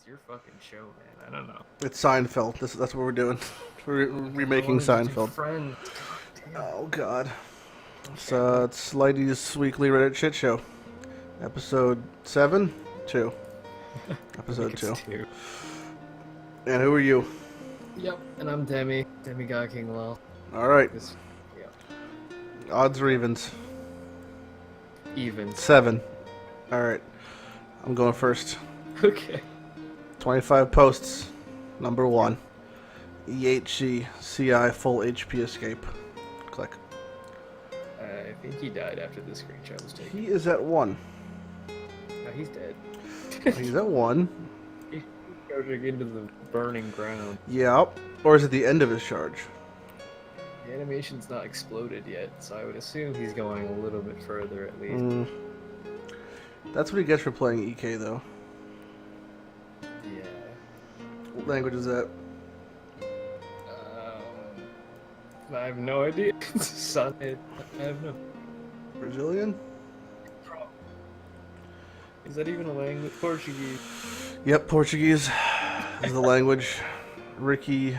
It's your fucking show, man. I don't know. It's Seinfeld. That's what we're doing. We're remaking Seinfeld. Friends. God damn. Oh God. Okay. It's Lighty's weekly Reddit shit show. Episode 7? 2. I Episode think it's 2. 2. And who are you? Yep, and I'm DemiGodKingLoL. Alright. Yeah. Odds or evens? Evens. 7. Alright. I'm going first. Okay. 25 posts. Number 1. EHC CI full HP escape. Click. I think he died after the screenshot was taken. He is at 1. No, he's dead. He's at 1. He's charging into the burning ground. Yep. Or is it the end of his charge? The animation's not exploded yet, so I would assume he's going a little bit further at least. That's what he gets for playing EK, though. Yeah. What language is that? I have no idea. Son, I have no. Brazilian? Is that even a language? Portuguese. Yep, Portuguese is the language. Ricky,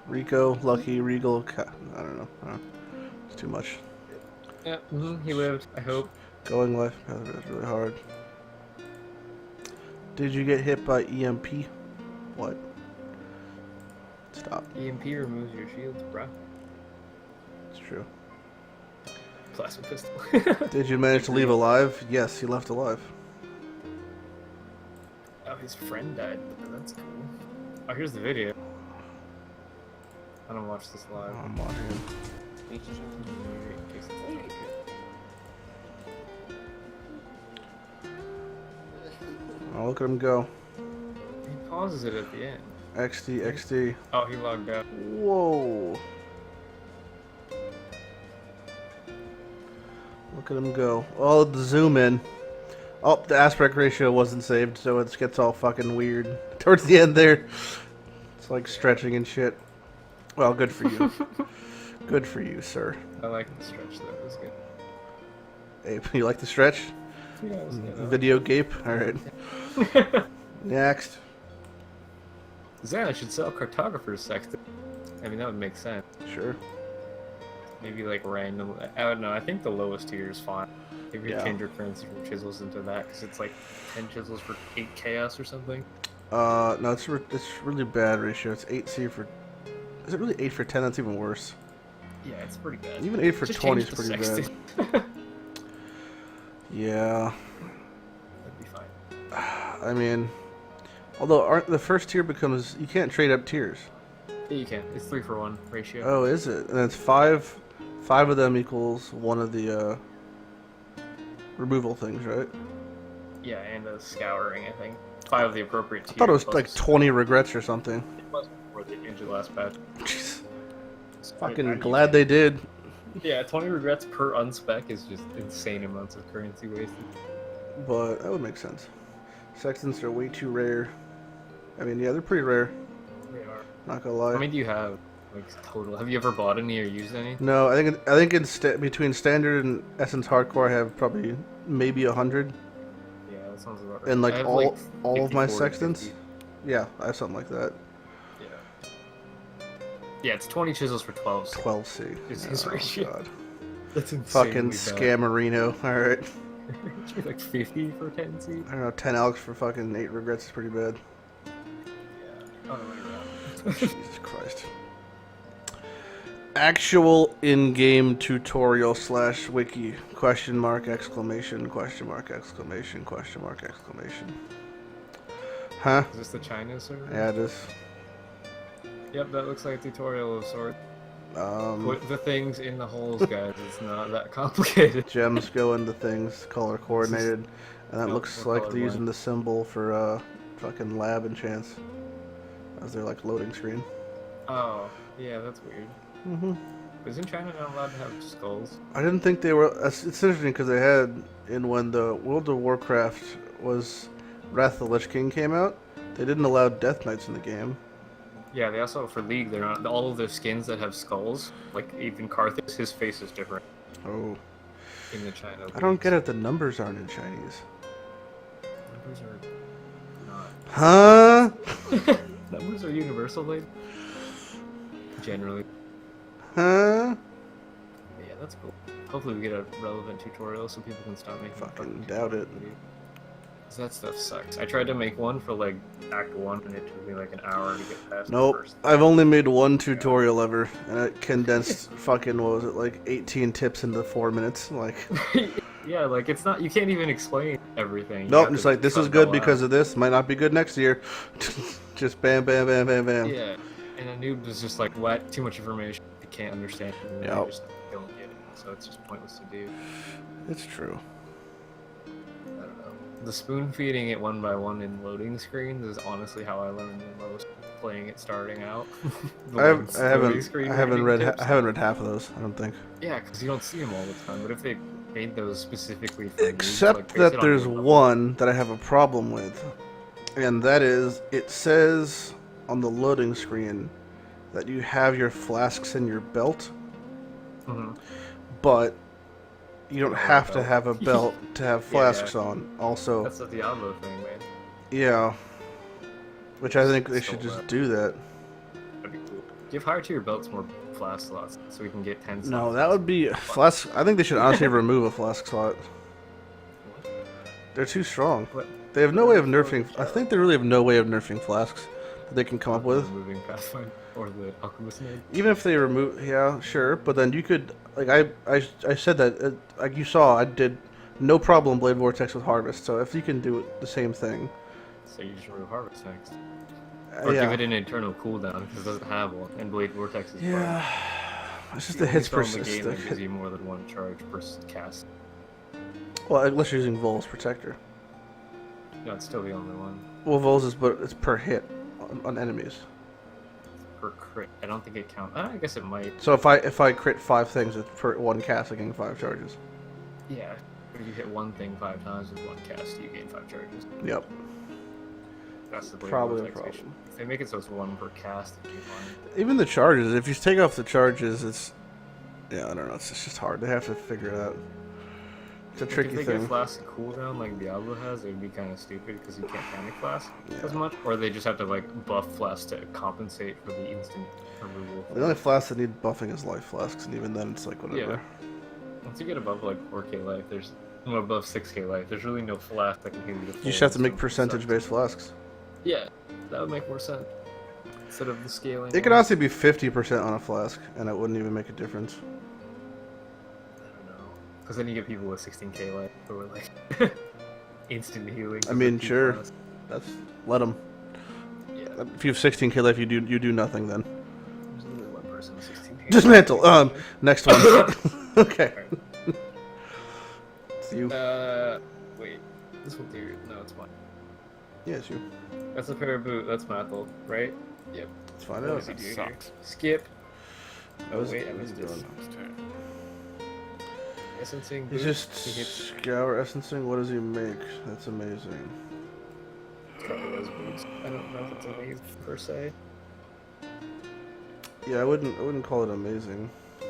Rico, Lucky, Regal. I don't know. It's too much. Yeah, he lived, I hope. Going life path is really hard. Did you get hit by EMP? What? Stop. EMP removes your shields, bro. It's true. Plasma pistol. Did you manage to leave alive? Yes, he left alive. Oh, his friend died. That's cool. Oh, here's the video. I don't watch this live. I'm watching him. Oh, look at him go. He pauses it at the end. XD, XD. Oh, he logged out. Whoa. Look at him go. Oh, the zoom in. Oh, the aspect ratio wasn't saved, so it gets all fucking weird. Towards the end there. It's like stretching and shit. Well, good for you. Good for you, sir. I like the stretch, though. It was good. Ape, you like the stretch? Yeah, it was good. Video gape? Alright. Next. Zan, I should sell cartographer's sextant. I mean, that would make sense. Sure. Maybe like random. I don't know. I think the lowest tier is fine. Maybe change your currency from chisels into that because it's like 10 chisels for 8 chaos or something. No, it's really bad ratio. It's 8C for. Is it really 8 for 10? That's even worse. Yeah, it's pretty bad. Even 8 for Just 20 is change the pretty sextant. bad. Yeah. That'd be fine. I mean, although the first tier becomes you can't trade up tiers. Yeah, you can. It's 3-for-1 ratio. Oh, is it? And it's 5 of them equals one of the removal things, right? Yeah, and a scouring, I think. 5 of the appropriate tiers. I thought it was like 20 regrets or something. It wasn't before they changed it last patch. Jeez. Fucking glad they did. Yeah, 20 regrets per unspec is just insane amounts of currency wasted. But that would make sense. Sextants are way too rare. I mean, yeah, they're pretty rare. They are. Not gonna lie. How many do you have? Like total? Have you ever bought any or used any? No, I think between standard and Essence Hardcore, I have probably maybe 100. Yeah, that sounds about right. And like I have, all of my 54 to sextants. 50. Yeah, I have something like that. Yeah, it's 20 chisels for 12. 12C. Is his ratio. God. That's insane. Fucking Scammerino. Alright. Like 50 for 10C? I don't know, 10 Alex for fucking 8 regrets is pretty bad. Yeah. Oh, no, Jesus Christ. Actual in-game tutorial / wiki ? Question mark, exclamation, question mark, exclamation, question mark, exclamation. Huh? Is this the China server? Yeah, it is. Yep, that looks like a tutorial of sorts. Put the things in the holes, guys. It's not that complicated. Gems go into things, color coordinated, and that looks like they're using the symbol for fucking lab enchants as their like loading screen. Oh, yeah, that's weird. Mm-hmm. Isn't China not allowed to have skulls? I didn't think they were. It's interesting because they had when the World of Warcraft was Wrath of the Lich King came out, they didn't allow Death Knights in the game. Yeah, they also, for League, they're not, all of their skins that have skulls, like even Karthus, his face is different. Oh. In the China League. I don't get it, the numbers aren't in Chinese. Numbers are not. Huh? Numbers are universal, like generally. Huh? Yeah, that's cool. Hopefully we get a relevant tutorial so people can stop making Fucking doubt it. Cause that stuff sucks. I tried to make one for like Act 1 and it took me like an hour to get past Nope. the first. I've only made one tutorial ever, and it condensed fucking, what was it, like 18 tips into 4 minutes. Like, yeah, like it's not, you can't even explain everything. nope, it's like, this is good because of this, might not be good next year. Just bam, bam, bam, bam, bam. Yeah, and a noob is just like, what? Too much information, you can't understand it, and Yep. they just don't get it. So it's just pointless to do. It's true. I don't know. The spoon feeding it one by one in loading screens is honestly how I learned the most playing it starting out. I haven't read half of those, I don't think. Yeah, because you don't see them all the time. But if they made those specifically for Except noobs, like, that there's one that I have a problem with, and that is, it says on the loading screen that you have your flasks in your belt, but you don't have to have a belt to have flasks on. Also, that's the Diablo thing, man. Yeah, which I think they should just do that. That'd be cool. Give higher tier belts more flask slots so we can get 10 slots. No, that would be flask. I think they should honestly remove a flask slot. What? They're too strong. What? They have no way of nerfing. I think they really have no way of nerfing flasks that they can come up with. Removing Pathfinder or the Alchemist name. Even if they remove, yeah, sure, but then you could, like, I said that, like you saw, I did no problem Blade Vortex with Harvest, so if you can do the same thing. So you just remove Harvest next. Or yeah. give it an internal cooldown, because it doesn't have one, and Blade Vortex is yeah. It's just the hits per the game that gives hit. you more than one charge per cast. Well, unless you're using Vol's Protector. No, it's still the only one. Well, Vol's is, but it's per hit on enemies. Per crit. I don't think it counts. I guess it might. So if I crit 5 things, it's per 1 cast, I gain 5 charges. Yeah. If you hit one thing 5 times with 1 cast, you gain 5 charges. Yep. That's the Blade Probably the Vortex. problem. If they make it so it's 1 per cast, it'd be fine. Even the charges, if you take off the charges, it's... Yeah, I don't know, it's just hard. They have to figure it out. It's a tricky thing. If they thing. get flask cooldown like Diablo has, it would be kind of stupid because you can't panic flask as much. Or they just have to like buff flask to compensate for the instant removal. The only flasks that need buffing is life flasks, and even then it's like whatever. Yeah. Once you get above like 4k life, there's above 6k life. There's really no flask that can heal you. You just have to make percentage-based flasks. Yeah, that would make more sense instead of the scaling. It could honestly be 50% on a flask, and it wouldn't even make a difference. Because then you get people with 16k life who are like instant healing. I mean, sure. Let them. Yeah. If you have 16k life, you do nothing then. There's literally one person with 16k. Dismantle. Next one. Okay. It's you. Wait. This one theory. No, it's mine. Yeah, it's you. That's a pair of boot. That's Mathel, right? Yep. Let's find What out. does he do here? Skip. Oh wait, I missed this. Essencing He's boot. just scour essencing. What does he make? That's amazing. Probably those boots. I don't know if it's amazing per se. Yeah, I wouldn't call it amazing. Yeah,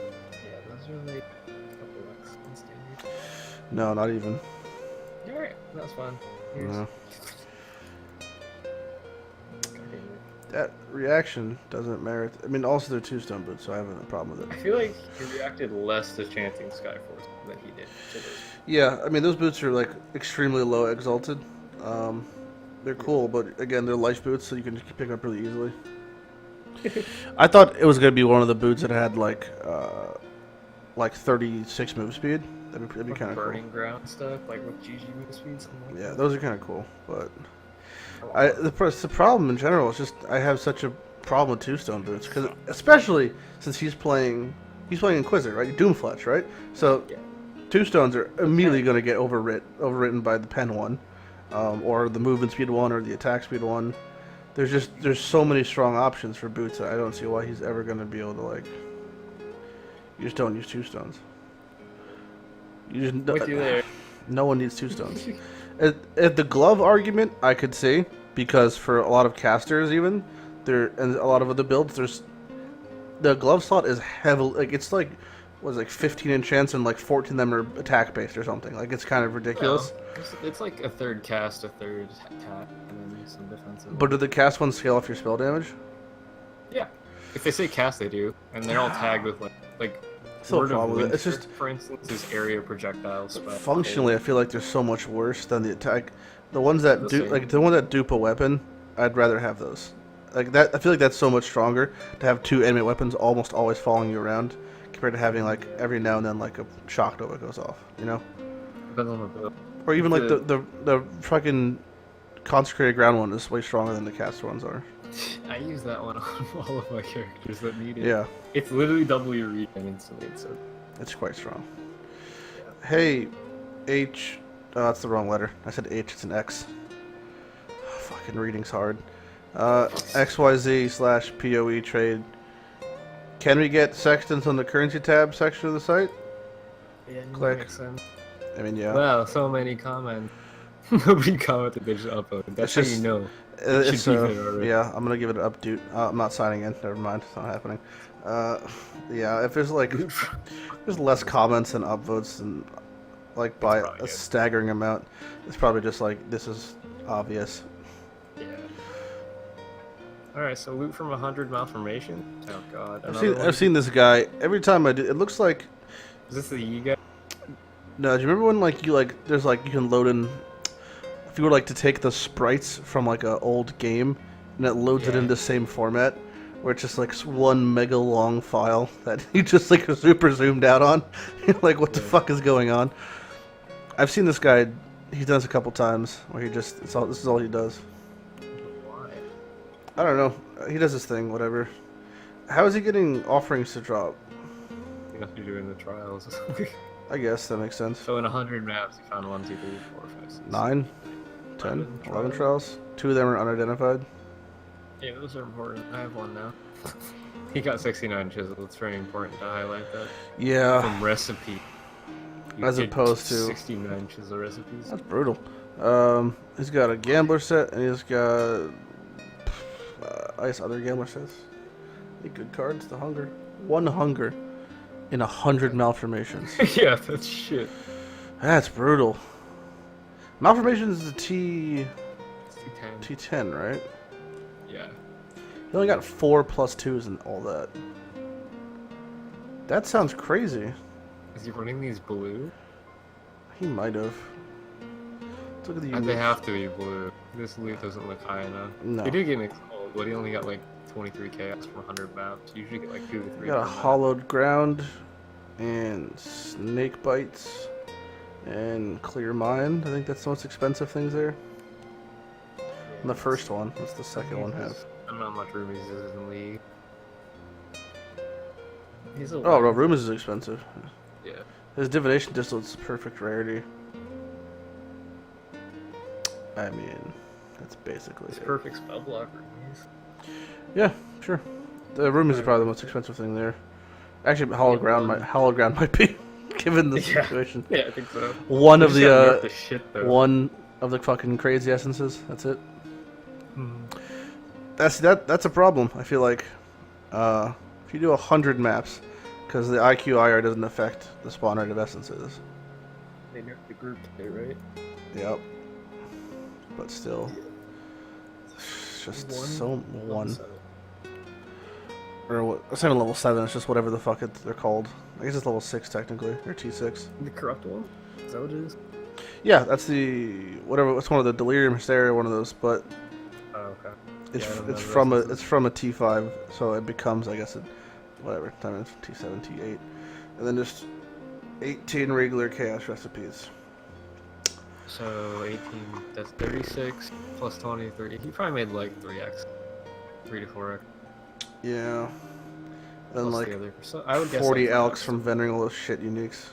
those are like a couple bucks in standard. No, not even. Alright, that's fine. Here's... No. That reaction doesn't merit. I mean, also they're 2-stone boots, so I have a problem with I it. feel like he reacted less to chanting Skyforce than he did to those. Yeah, I mean those boots are like extremely low exalted. They're cool, but again, they're life boots, so you can just pick them up really easily. I thought it was gonna be one of the boots that had like 36 move speed. That'd be kind of cool. Burning ground stuff, like with GG move speed, something like Yeah, that. those are kind of cool, but the problem in general is just I have such a problem with 2-stone boots, because especially since he's playing Inquisitor, right? Doomfletch, right? So Yeah. 2-stones are immediately going to get overwritten by the pen one, or the movement speed one, or the attack speed one. There's so many strong options for boots that I don't see why he's ever going to be able to like. You just don't use 2-stones. You just With you there. No one needs 2-stones. At the glove argument, I could see, because for a lot of casters, even and a lot of other builds, the glove slot is heavily it's like was like 15 enchants and like 14 of them are attack based or something. Like it's kind of ridiculous. No, it's like a third cast, a third attack, and then some defensive. But do the cast ones scale off your spell damage? Yeah, if they say cast, they do, and they're all tagged with like. Still Word of problem with Winter, it. It's just for instance, is area projectile spell. Functionally, I feel like they're so much worse than the attack. The ones that do like the one that dupe a weapon, I'd rather have those. Like that, I feel like that's so much stronger to have two enemy weapons almost always following you around, compared to having like every now and then like a shock nova goes off, you know? Depends on the build. Or even like the fucking consecrated ground one is way stronger than the caster ones are. I use that one on all of my characters that need it. Yeah. It's literally double your regen instantly, so. It's quite strong. Hey, H. Oh, that's the wrong letter. I said H, it's an X. Fucking reading's hard. XYZ/POE trade. Can we get sextants on the currency tab section of the site? Yeah, Click. I mean, yeah. Wow, so many comments. Nobody commented, they just uploaded. That's how you know. It's, yeah, I'm gonna give it an update. I'm not signing in. Never mind, it's not happening. Yeah, if there's like there's less comments and upvotes and like by a staggering amount, it's probably just like this is obvious. Yeah. All right, so loot from 100 malformation. Oh god. I've seen this guy every time I do. It looks like. Is this the Yi guy? No, do you remember when like there's like you can load in. If you were like to take the sprites from like an old game and it loads it in the same format, where it's just like one mega long file that you just like super zoomed out on. You're like, what the fuck is going on? I've seen this guy. He's done this a couple times where he just this is all he does. Why? I don't know. He does his thing, whatever. How is he getting offerings to drop? You must be doing the trials. I guess that makes sense. So in 100 maps, you found 1, 2, 3, 4, 5, 6, 9, 10, 11 trials. 2 of them are unidentified. Yeah, those are important. I have one now. He got 69 chisel. It's very important to highlight that. Yeah. From recipe. As opposed to 69 chisel recipes. That's brutal. He's got a gambler set and he's got I guess other gambler sets. Any good cards? The hunger. 1 hunger in 100 malformations. Yeah, that's shit. That's brutal. Malformation is the T10, right? Yeah. He only got 4 plus 2s and all that. That sounds crazy. Is he running these blue? He might have. Look at the They have to be blue. This loot doesn't look high enough. No. They do get mixed gold, but he only got like 23 chaos from 100 maps. You usually get like 2 to 3. We got a hollowed ground and snake bites and clear mind. I think that's the most expensive things there. And the first one. What's the second one have? I don't know how much room he uses in League. He's a oh, no, room is expensive. Yeah. His divination distill's perfect rarity. I mean, that's basically it's it. perfect spell blocker. Yeah, sure. The room is probably the most expensive thing there. Actually, hollow ground might be, given the situation. Yeah, I think so. One of the one of the fucking crazy essences. That's it. Hmm. That's a problem. I feel like if you do 100 maps, because the IQIR doesn't affect the spawn rate of essences. They nerfed the group today, right? Yep. But still, it's just so one. Or what? It's not level 7. It's just whatever the fuck they're called. I guess it's level 6 technically, or T6. The corrupt one. Is that what it is? Yeah, that's the whatever. It's one of the delirium hysteria, one of those. But oh, okay. It's from a T5, so it becomes, I guess, whatever times T7, T8, and then just 18 regular chaos recipes. So 18, that's 36 plus 23. He probably made like 3x, 3 to 4x. Yeah. Then like so I would guess 40 like elks from vending all those shit uniques.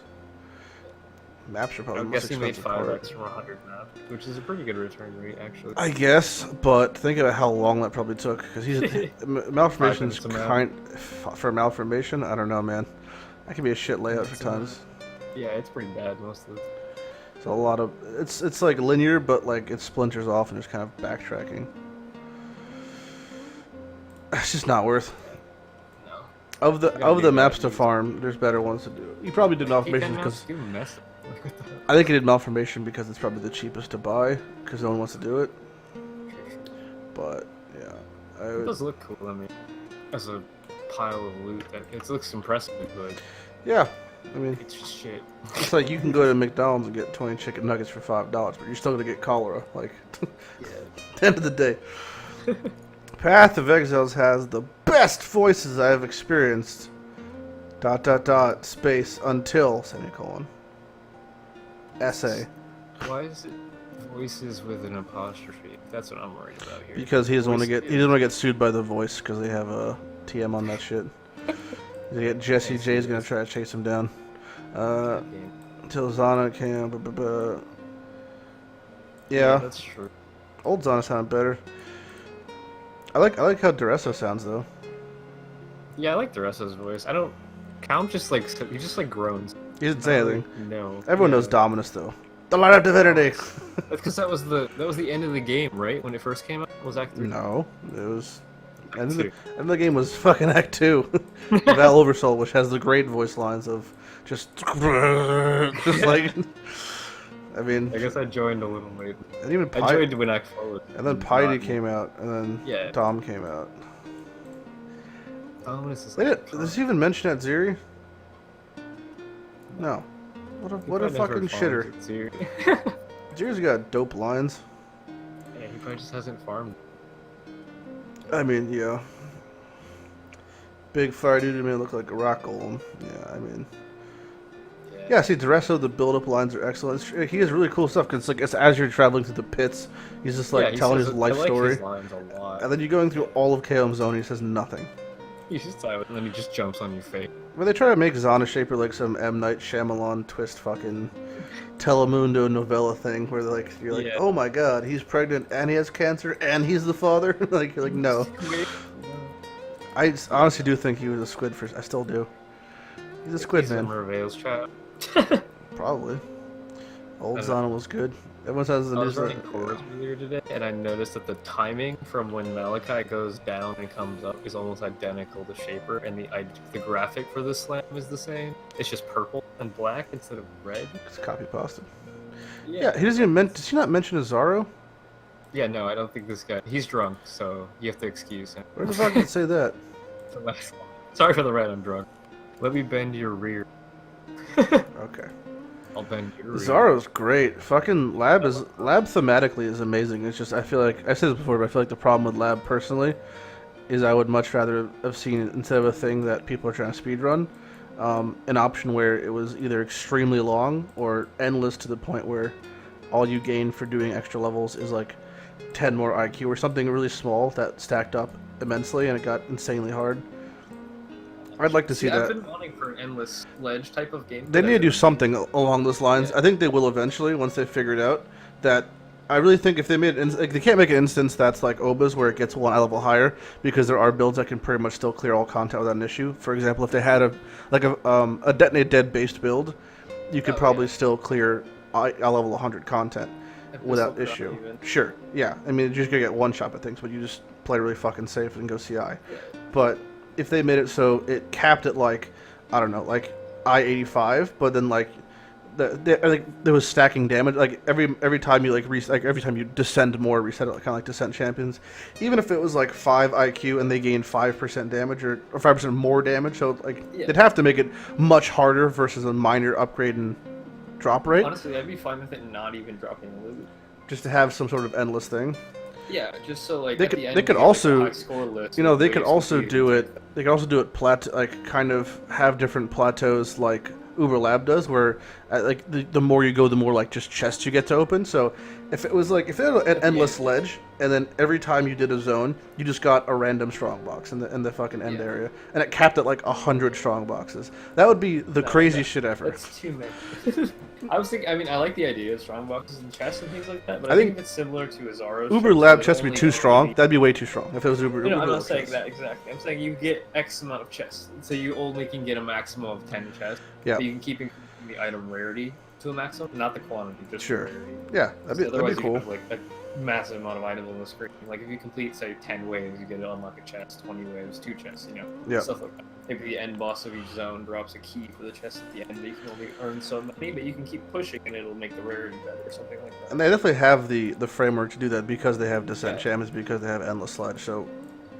Maps are probably I would the most guess he made expensive 5x from 100 maps, which is a pretty good return rate, actually. I guess, but think about how long that probably took, because he's malformation's for malformation. I don't know, man. That can be a shit layout for times. Yeah, it's pretty bad most of the. It's a lot of it's like linear, but like it splinters off and just kind of backtracking. It's just not worth. No. Of You gotta the do maps that. to farm, there's better ones to do. You probably did malformation because You mess it. Like, what the hell? I think he did malformation because it's probably the cheapest to buy because no one wants to do it. But yeah, It does look cool. I mean, as a pile of loot, it looks impressive, but yeah, I mean, it's just shit. it's like you can go to McDonald's and get 20 chicken nuggets for $5, but you're still gonna get cholera. Like, Yeah. at the end of the day. Path of Exiles has the best voices I have experienced. ... space until semicolon. Essay. Why is it voices with an apostrophe? That's what I'm worried about here. Because he doesn't want to get sued by The Voice because they have a TM on that shit. Jesse J's gonna try to chase him down. Until Zana can. Yeah, that's true. old Zana sounded better. I like how Duresso sounds though. Yeah, I like Duresso's voice. I don't. Count just like he just like groans. He didn't say anything. No. Everyone knows Dominus though. The Light of Divinity. That's because that was the end of the game, right? When it first came out, was Act 3? No, it was. End of the game was fucking Act 2. Val Oversoul, which has the great voice lines of just like. I mean, I guess I joined a little late. And even I joined when Act 4 was. And then Piety came out, and then Dom came out. Dominus is. Does he even mention that Ziri? No. What a fucking shitter. Ziri's got dope lines. Yeah, he probably just hasn't farmed. I mean, yeah. Big fire dude may look like a rock golem. Yeah, I mean. Yeah, see, the rest of the build-up lines are excellent. He has really cool stuff because, like, as you're traveling through the pits, he's just like telling his life story. His lines a lot. And then you're going through all of KOM Zone, and he says nothing. He's just silent, and then he just jumps on your face. When they try to make Zana Shaper like some M. Night Shyamalan twist fucking Telemundo novella thing where you're like, oh my god, he's pregnant and he has cancer and he's the father? Like, you're like, no. I honestly do think he was a squid I still do. He's a squid man. Merveil's child. Probably. Old Zana was good. Everyone says the news. I was running cores earlier today, and I noticed that the timing from when Malachi goes down and comes up is almost identical to Shaper, and the graphic for the slam is the same. It's just purple and black instead of red. It's copy pasted. Yeah, he doesn't even Does he not mention Azaro? Yeah, no, I don't think this guy. He's drunk, so you have to excuse him. Where the fuck did it say that? The last one. Sorry for the red. I'm drunk. Let me bend your rear. Okay. I'll bend your rear. Zaro's great. Fucking Lab thematically is amazing. It's just I feel like I've said this before, but I feel like the problem with Lab personally is I would much rather have seen instead of a thing that people are trying to speedrun, an option where it was either extremely long or endless to the point where all you gain for doing extra levels is like 10 more IQ or something really small that stacked up immensely and it got insanely hard. I'd like to see that. I've been wanting for an endless ledge type of game. They need to do something along those lines. Yeah. I think they will eventually once they figure it out. That I really think if they made they can't make an instance that's like Oba's where it gets one level higher because there are builds that can pretty much still clear all content without an issue. For example, if they had a detonate dead based build, you could probably still clear a level 100 content without issue. Sure, yeah. I mean, you're just gonna get one shot at things, but you just play really fucking safe and go CI. Yeah. But if they made it so it capped at like, I don't know, like I-85, but then like there was stacking damage. Like every time you every time you descend more, reset it, kind of like Descent Champions. Even if it was like 5 IQ and they gained 5% damage or 5% more damage, so like they'd have to make it much harder versus a minor upgrade in drop rate. Honestly, I'd be fine with it not even dropping loot. Just to have some sort of endless thing. Yeah, just so like they could also, you know, they could also do it. They could also do it kind of have different plateaus like Uber Lab does, where like the more you go, the more like just chests you get to open. So if it was like if they had an endless ledge, and then every time you did a zone, you just got a random strong box in the fucking end area, and it capped at like 100 strong boxes. That would be the craziest shit ever. That's too many. I was thinking. I mean, I like the idea of strong boxes and chests and things like that, but I think if it's similar to Azaro's. Uber Lab chests would be too strong. That'd be way too strong if it was Uber. No, I'm not saying that exactly. I'm saying you get X amount of chests, so you only can get a maximum of 10 chests. Yeah. So you can keep increasing the item rarity to a maximum, not the quantity, just the rarity. Yeah, that'd be cool. Have, like massive amount of items on the screen. Like if you complete say 10 waves, you get to unlock a chest. 20 waves, 2 chests. You know, Yeah. stuff like that. Maybe the end boss of each zone drops a key for the chest at the end, but you can only earn so many. But you can keep pushing, and it'll make the rarity better, or something like that. And they definitely have the framework to do that because they have Descent Champions, because they have Endless Sludge. So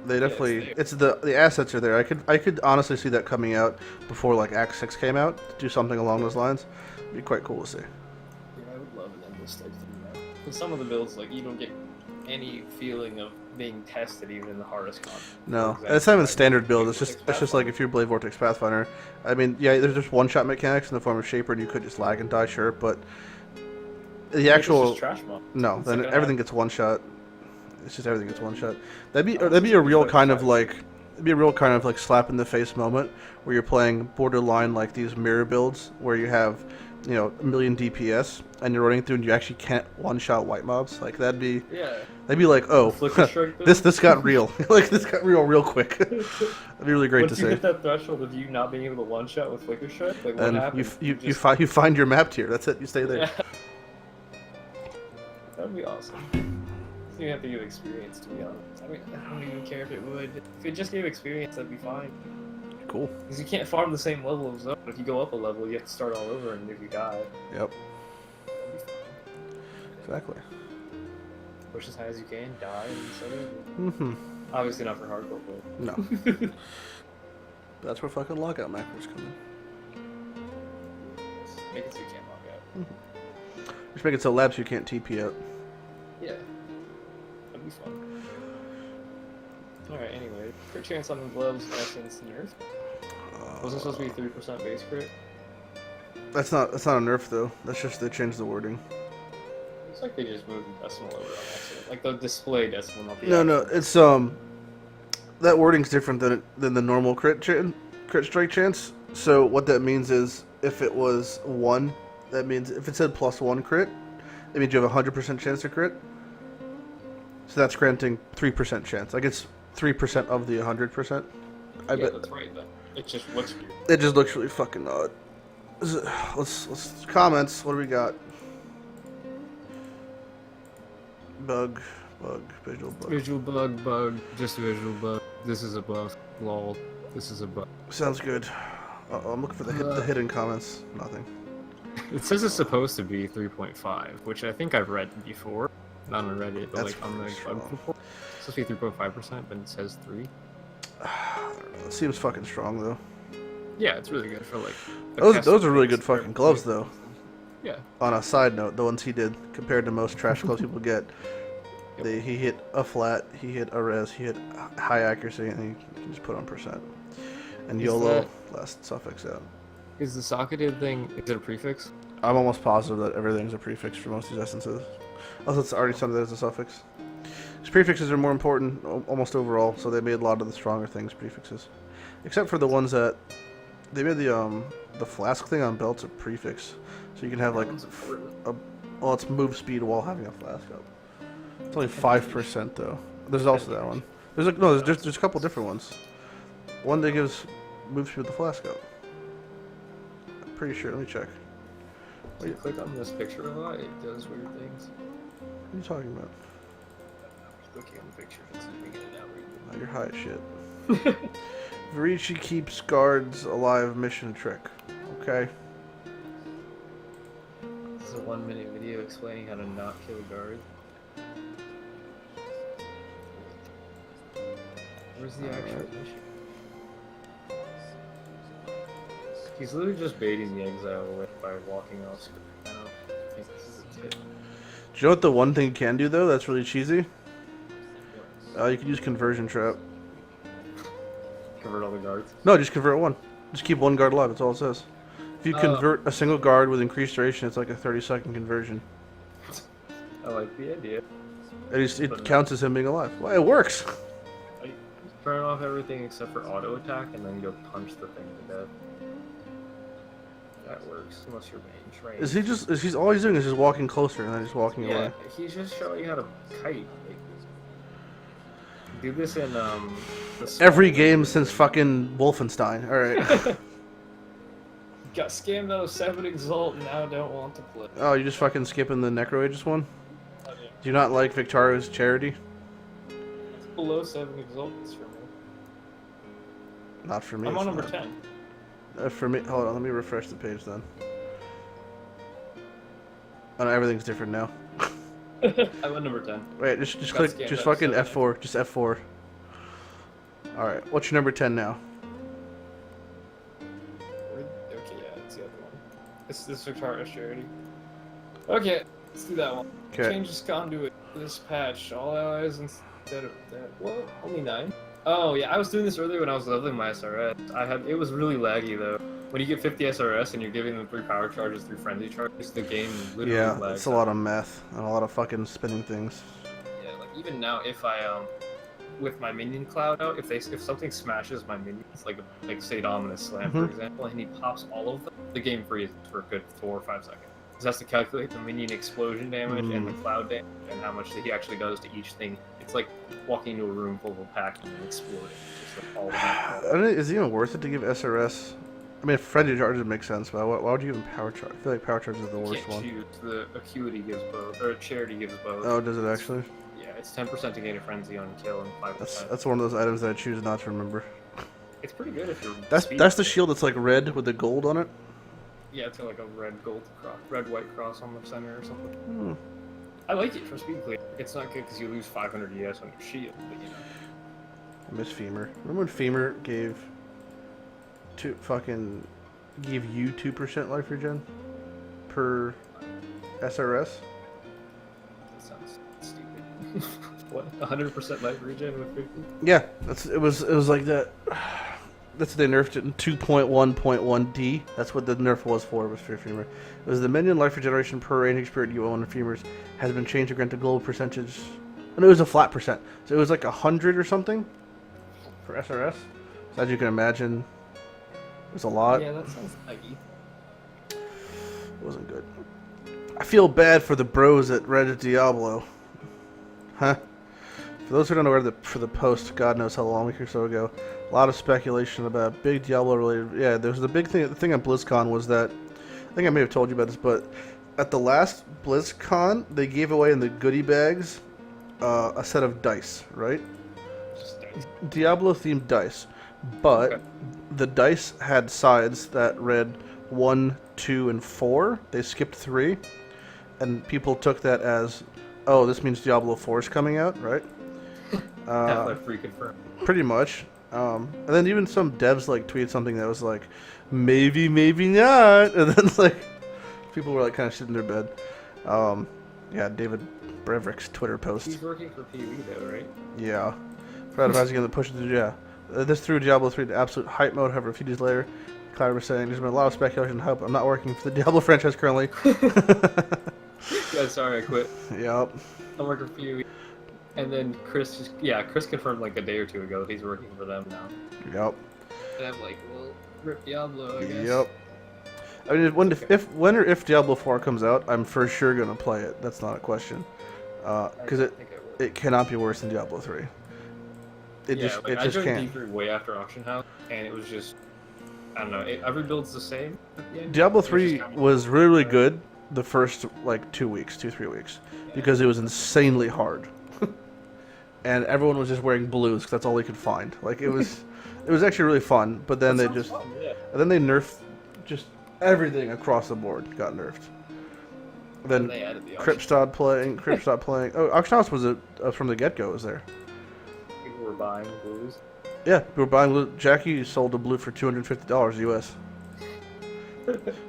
they definitely, it's the assets are there. I could honestly see that coming out before like Act 6 came out, to do something along those lines. It'd be quite cool to see. Yeah, I would love an endless sludge thing. In some of the builds, like you don't get any feeling of being tested even in the hardest con. No, it's not even standard build. It's just like if you're Blade Vortex Pathfinder. I mean, yeah, there's just one-shot mechanics in the form of Shaper, and you could just lag and die, sure, but the actual trash mob. No, then everything gets one shot. It's just everything gets one shot. That'd be a real kind of like slap in the face moment where you're playing borderline like these mirror builds where you have, you know, a million DPS and you're running through and you actually can't one shot white mobs. Like that'd be like, oh, this got real. Like this got real quick. That'd be really great to see. Once you hit that threshold of you not being able to one shot with Flicker Strike, like what happens? You find your map tier. That's it. You stay there. Yeah. That'd be awesome. You have to give experience, to be honest. I mean, I don't even care if it would. If it just gave experience, that'd be fine. Cool. Because you can't farm the same level of zone. If you go up a level, you have to start all over, and if you die, yep. that'd be fine. Exactly. Push as high as you can, die, and start over. Obviously not for hardcore, but... No. That's where fucking lockout macros come in. Make it so you can't log out. Just make it so labs you can't TP out. Yeah. That'd be fun. Alright, anyway. Crit chance on the gloves, essence, nerf. Wasn't supposed to be 3% base crit? That's not a nerf though. That's just they changed the wording. Looks like they just moved the decimal over on accident. Like the display decimal, not the No, it's that wording's different than the normal crit strike chance. So what that means is if it was 1, that means if it said +1 crit, it means you have a 100% chance to crit. So that's granting 3% chance. Like it's 3% of the 100%. I bet that's right. Then it just looks weird. It just looks really fucking odd. Let's comments. What do we got? Bug, visual bug. Just visual bug. This is a bug. Lol. This is a bug. Sounds good. I'm looking for the hidden comments. Nothing. It says it's supposed to be 3.5, which I think I've read before. Not on Reddit, but like on the bug report. It's supposed to be 3.5%, but it says 3. I don't know. It seems fucking strong though. Yeah, it's really good for like. Those are really good fucking gloves though. Yeah. On a side note, the ones he did compared to most trash gloves people get, he hit a flat, he hit a res, he hit high accuracy, and he can just put on %. And YOLO last suffix out. Is the socketed thing? Is it a prefix? I'm almost positive that everything's a prefix for most of these essences. Also, it's already something that is a suffix. These prefixes are more important almost overall, so they made a lot of the stronger things prefixes, except for the ones that they made the flask thing on belts a prefix, so you can have like it's move speed while having a flask up. It's only 5% though. There's also that one. There's a couple different ones. One that gives move speed with the flask up. I'm pretty sure. Let me check. When you click on this picture a lot, it does weird things. What are you talking about? Clicking on the picture, it's making it out weird. Oh, you're high as shit. Varici keeps guards alive mission trick. Okay. This is a 1-minute video explaining how to not kill guards. Where's the actual mission? He's literally just baiting the exile away by walking off screen. I don't think this is a tip. Do you know what the one thing you can do though that's really cheesy? You can use conversion trap. Convert all the guards? No, just convert one. Just keep one guard alive, that's all it says. If you convert a single guard with increased duration, it's like a 30-second conversion. I like the idea. It counts as him being alive. Well, it works! Like, turn off everything except for auto attack and then go punch the thing to death. That works, unless you're range. All he's doing is just walking closer and then just walking away. Yeah, he's just showing you how to kite. Do this in every game since fucking Wolfenstein. Alright. Got scammed out of 7 Exalt and now don't want to play. Oh, you just fucking skipping the Necro Aegis one? I mean, Do you not like Victario's charity? It's below 7 exalts for me. Not for me. I'm on it's number not. 10. For me, hold on. Let me refresh the page then. Oh, no, everything's different now. I'm on number 10. Wait, just Got click, scanned just up fucking 7. F4, just F4. All right, what's your number 10 now? Okay, yeah, it's the other one. It's this Victoria's charity. Okay, let's do that one. Okay. Change this conduit to this patch. All allies instead of that. What? Only 9? Oh yeah, I was doing this earlier when I was leveling my SRS. It was really laggy though. When you get 50 SRS and you're giving them 3 power charges, 3 frenzy charges, the game literally Yeah, lags. it's a lot of math and a lot of fucking spinning things. Yeah, like even now, if I with my minion cloud out, if something smashes my minions, like say Dominus Slam for example, and he pops all of them, the game freezes for a good 4 or 5 seconds. It has to calculate the minion explosion damage and the cloud damage and how much he actually does to each thing. It's like walking into a room full of a pack and exploding. Just like all I don't know, is it even worth it to give SRS? I mean, frenzy charges make sense, but why would you even power charge? I feel like power charge is the worst one. Choose. The acuity gives both, or charity gives both. Oh, does it actually? Yeah, it's 10% to gain a frenzy on kill and 5%. That's one of those items that I choose not to remember. It's pretty good if you're. That's the shield that's like red with the gold on it. Yeah, it's got like a red gold cross, red white cross on the center or something. I like it for speed clear. It's not good because you lose 500 ES on your shield, but you know. I miss Femur. Remember when Femur gave you 2% life regen per SRS? That sounds stupid. What? 100% life regen with 50? Yeah, it was like that. That's what they nerfed it in 2.1.1D. That's what the nerf was for Femur. It was the minion life regeneration per ranging spirit you own in Femurs has been changed to grant a global percentage. And it was a flat percent. So it was like 100 or something for SRS. So as you can imagine, it was a lot. Yeah, that sounds laggy. It wasn't good. I feel bad for the bros at Reddit Diablo. Huh? For those who don't know where for the post, God knows how long, a week or so ago, a lot of speculation about big Diablo related. Yeah, there was the big thing. The thing at BlizzCon was that, I think I may have told you about this, but at the last BlizzCon, they gave away in the goodie bags a set of dice, right? Just dice. Diablo themed dice, but the dice had sides that read 1, 2, and 4. They skipped 3, and people took that as, oh, this means Diablo 4 is coming out, right? Half-Life 3 confirmed. Pretty much. And then even some devs like tweeted something that was like, maybe, maybe not. And then like people were like kind of shit in their bed. Yeah, David Breverick's Twitter post. He's working for PvE though, right? Yeah. Fred advising him to push it to this threw Diablo 3 to absolute hype mode. However, a few days later, Cloud was saying there's been a lot of speculation and hope. I'm not working for the Diablo franchise currently. Yeah, sorry, I quit. Yep. I'm working for PvE. And then Chris confirmed like a day or two ago that he's working for them now. Yep. And I'm like, well, rip Diablo, I guess. Yep. I mean, when or if Diablo 4 comes out, I'm for sure gonna play it. That's not a question. Because it cannot be worse than Diablo 3. I just joined can't. D3 way after Auction House, and it was just, I don't know, every build's the same at the end. Diablo 3 was really, really good the first like 3 weeks, because it was insanely hard. And everyone was just wearing blues because that's all they could find. Like it was actually really fun. But then and then they nerfed just everything across the board. Got nerfed. Then Crypt stopped playing. Oh, Auction House was from the get-go. Was there? People were buying blues. Yeah, we were buying blue. Jackie sold a blue for $250 US.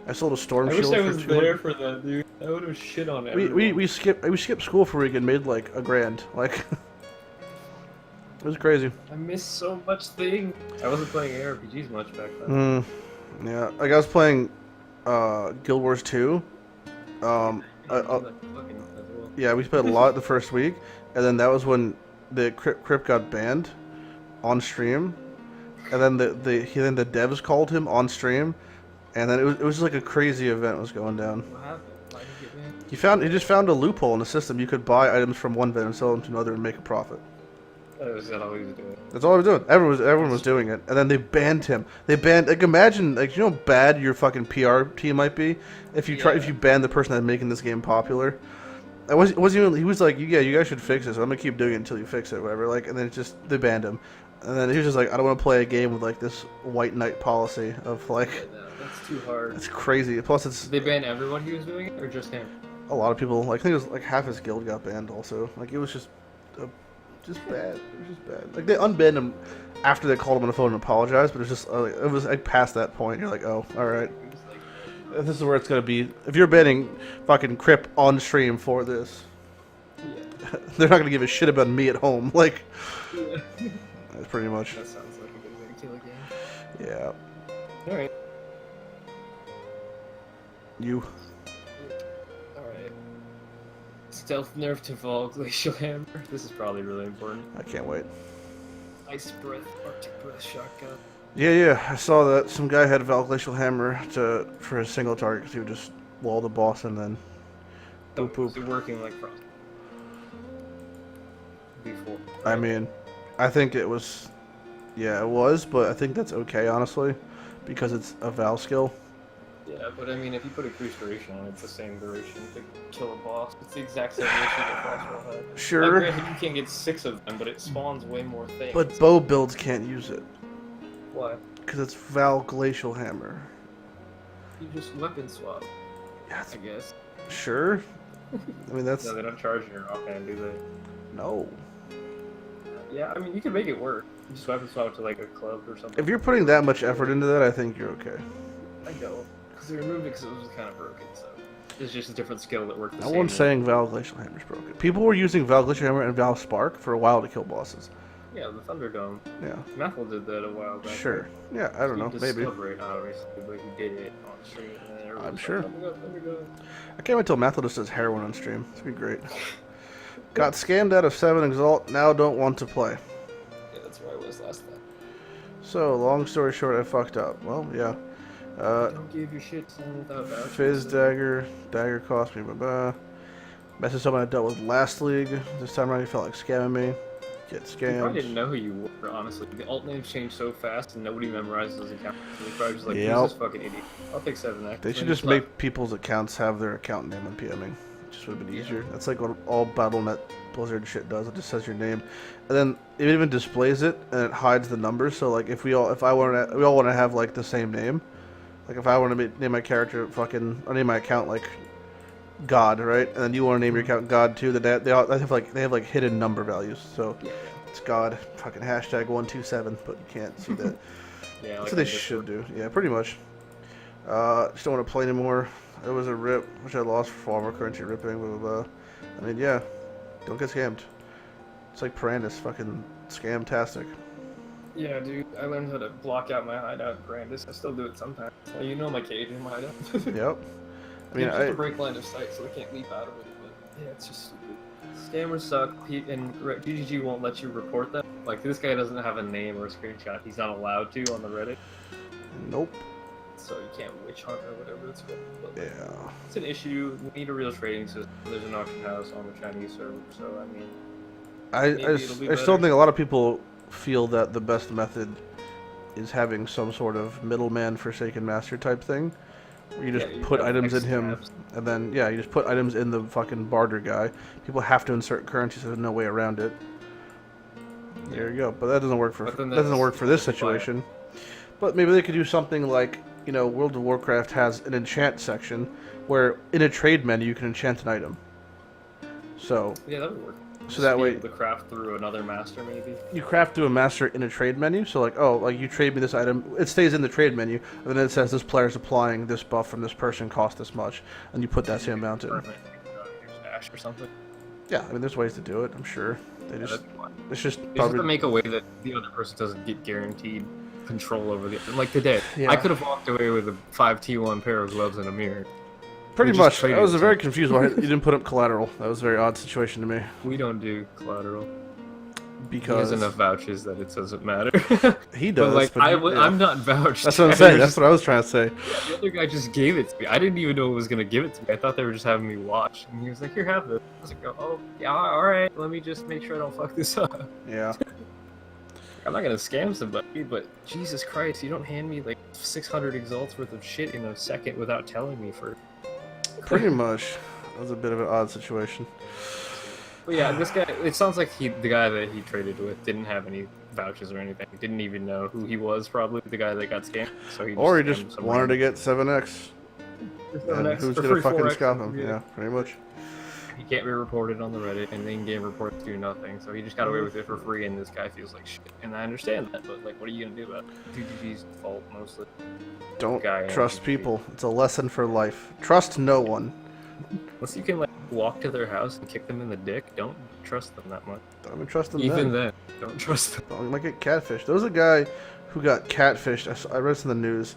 I sold a storm shield. I wish I was there for that, dude. I would have shit on it. We skipped school for a week and made like $1,000. Like. It was crazy. I missed so much things. I wasn't playing ARPGs much back then. Yeah, like I was playing Guild Wars 2. Yeah, we played a lot the first week, and then that was when the Crypt got banned on stream, and then the devs called him on stream, and then it was just like a crazy event was going down. What happened? Why did you get banned? He just found a loophole in the system. You could buy items from one vendor and sell them to another and make a profit. Is that all he was doing? That's all I was doing. Everyone was doing it, and then they banned him. They banned, like, imagine, like, you know how bad your fucking PR team might be if you ban the person that's making this game popular. wasn't even. He was like, yeah, you guys should fix this. I'm gonna keep doing it until you fix it, whatever. Like, and then they banned him, and then he was just like, I don't want to play a game with like this white knight policy of like. Yeah, no, that's too hard. It's crazy. Plus, it's. Did they ban everyone who was doing it, or just him? A lot of people. Like, I think it was like half his guild got banned. Also, like it was just bad. It was just bad. Like they unbanned him after they called him on the phone and apologized, but it was just it was like past that point. You're like, oh, all right. This is where it's gonna be. If you're banning fucking Crip on stream for this, Yeah. they're not gonna give a shit about me at home. Like, Yeah. that's pretty much. That sounds like a good way to kill a game. Yeah. Alright. You. Alright. Stealth nerf to Vol Glacial Hammer. This is probably really important. I can't wait. Ice Breath, Arctic Breath Shotgun. Yeah. I saw that some guy had Val Glacial Hammer for a single target because he would just wall the boss and then boop boop. Is it working like Frost? Before. I mean, I think it was. Yeah, it was, but I think that's okay, honestly, because it's a Val skill. Yeah, but I mean, if you put a increased duration on it, it's the same duration to kill a boss. It's the exact same duration that Frost will have. Sure. Like, granted, you can't get 6 of them, but it spawns way more things. But bow builds can't use it. Why? Because it's Val Glacial Hammer. You just weapon swap. Yeah, I guess. sure. I mean, that's. No, they don't charge you your offhand, do they? No. Yeah, I mean, you can make it work. You just weapon swap to like a club or something. If you're putting that much effort into that, I think you're okay. I don't. Because they removed it because it was kind of broken, so. It's just a different skill that worked the No same. one's saying Val Glacial Hammer's broken. People were using Val Glacial Hammer and Val Spark for a while to kill bosses. Yeah, the Thunderdome. Yeah. Mathel did that a while back. Sure. Yeah, I don't know. Maybe. It, obviously, but he did it on stream. And then everyone I'm was sure. Like, Thunderdome. I can't wait till Mathel just does heroin on stream. It's gonna be great. Got scammed out of 7 Exalt, now don't want to play. Yeah, that's where I was last time. So, long story short, I fucked up. Well, yeah. Don't give your shit to someone without vouchers. Fizz dagger cost me, blah. Message someone I dealt with last league. This time around, he felt like scamming me. Get You probably didn't scammed. know who you were, honestly. The alt names change so fast and nobody memorizes those accounts. They're probably just like, Yep. who's this fucking idiot? I'll take 7X. They should just make people's accounts have their account name when PMing. It just would have been easier. That's like what all Battle.net Blizzard shit does. It just says your name, and then it even displays it and it hides the numbers. So like we all want to have like the same name. Like if I want to name my character or name my account like God, right? And then you want to name your account God too. That they have like hidden number values. So Yeah. it's God fucking hashtag 127, but you can't see that. Yeah, That's like what they on should Discord. do. Yeah, pretty much. Just don't want to play anymore. It was a rip, which I lost for former currency ripping, blah, blah, blah. I mean, yeah. Don't get scammed. It's like Parandus, fucking scam-tastic. Yeah, dude, I learned how to block out my hideout in Brandis. I still do it sometimes. Well, you know my cage in my hideout. Yep. I mean, just to break line of sight so they can't leap out of it. But yeah, it's just stupid. Scammers suck, and GGG won't let you report them. Like, this guy doesn't have a name or a screenshot. He's not allowed to on the Reddit. Nope. So you can't witch hunt or whatever it's called. But Yeah. it's an issue. We need a real trading system. There's an auction house on the Chinese server, so I mean... I still think a lot of people feel that the best method is having some sort of middleman Forsaken Master type thing. Where you just put items in him, tabs. and then, yeah, you just put items in the fucking barter guy. People have to insert currency, so there's no way around it. There you go. But that doesn't work for this situation. But maybe they could do something like, you know, World of Warcraft has an enchant section where in a trade menu you can enchant an item. So Yeah, that would work. So that way, the craft through another master, maybe. you craft through a master in a trade menu. So like, oh, like you trade me this item, it stays in the trade menu, and then it says this player's applying this buff from this person, cost this much, and you put that same amount in. Perfect. Here's Ash or something. Yeah, I mean, there's ways to do it. I'm sure. It's just They just have to probably make a way that the other person doesn't get guaranteed control over the. Like today, Yeah. I could have walked away with a 5T1 pair of gloves and a mirror. pretty just much. I traded was it. very confused why you didn't put up collateral. That was a very odd situation to me We don't do collateral. He because has enough vouches that it doesn't matter. he does. But like, but yeah. I'm not vouched. That's what I'm saying. That's what I was trying to say. The other guy just gave it to me. I didn't even know it was gonna give it to me. I thought they were just having me watch. And he was like, "Here, have this." I was like, "Oh, yeah, all right. Let me just make sure I don't fuck this up." Yeah. I'm not gonna scam somebody, but Jesus Christ, you don't hand me like 600 exalts worth of shit in a second without telling me for. Pretty much. That was a bit of an odd situation. But yeah, this guy. It sounds like the guy that he traded with didn't have any vouchers or anything. Didn't even know who he was. Probably the guy that got scammed. So he Or he scammed just some wanted to random- get 7x. And Next, who's for gonna free fucking 4x, scalp him? Yeah, pretty much. He can't be reported on the Reddit, and the in-game reports do nothing. So he just got away with it for free, and this guy feels like shit. And I understand that, but like, what are you gonna do about it? GGG's fault mostly. Don't Guy trust GGG. people. It's a lesson for life. Trust no one. Unless you can like walk to their house and kick them in the dick, don't trust them that much. Don't even trust them Even then. then, don't trust them. You might get catfished. There was a guy who got catfished. I read this in the news.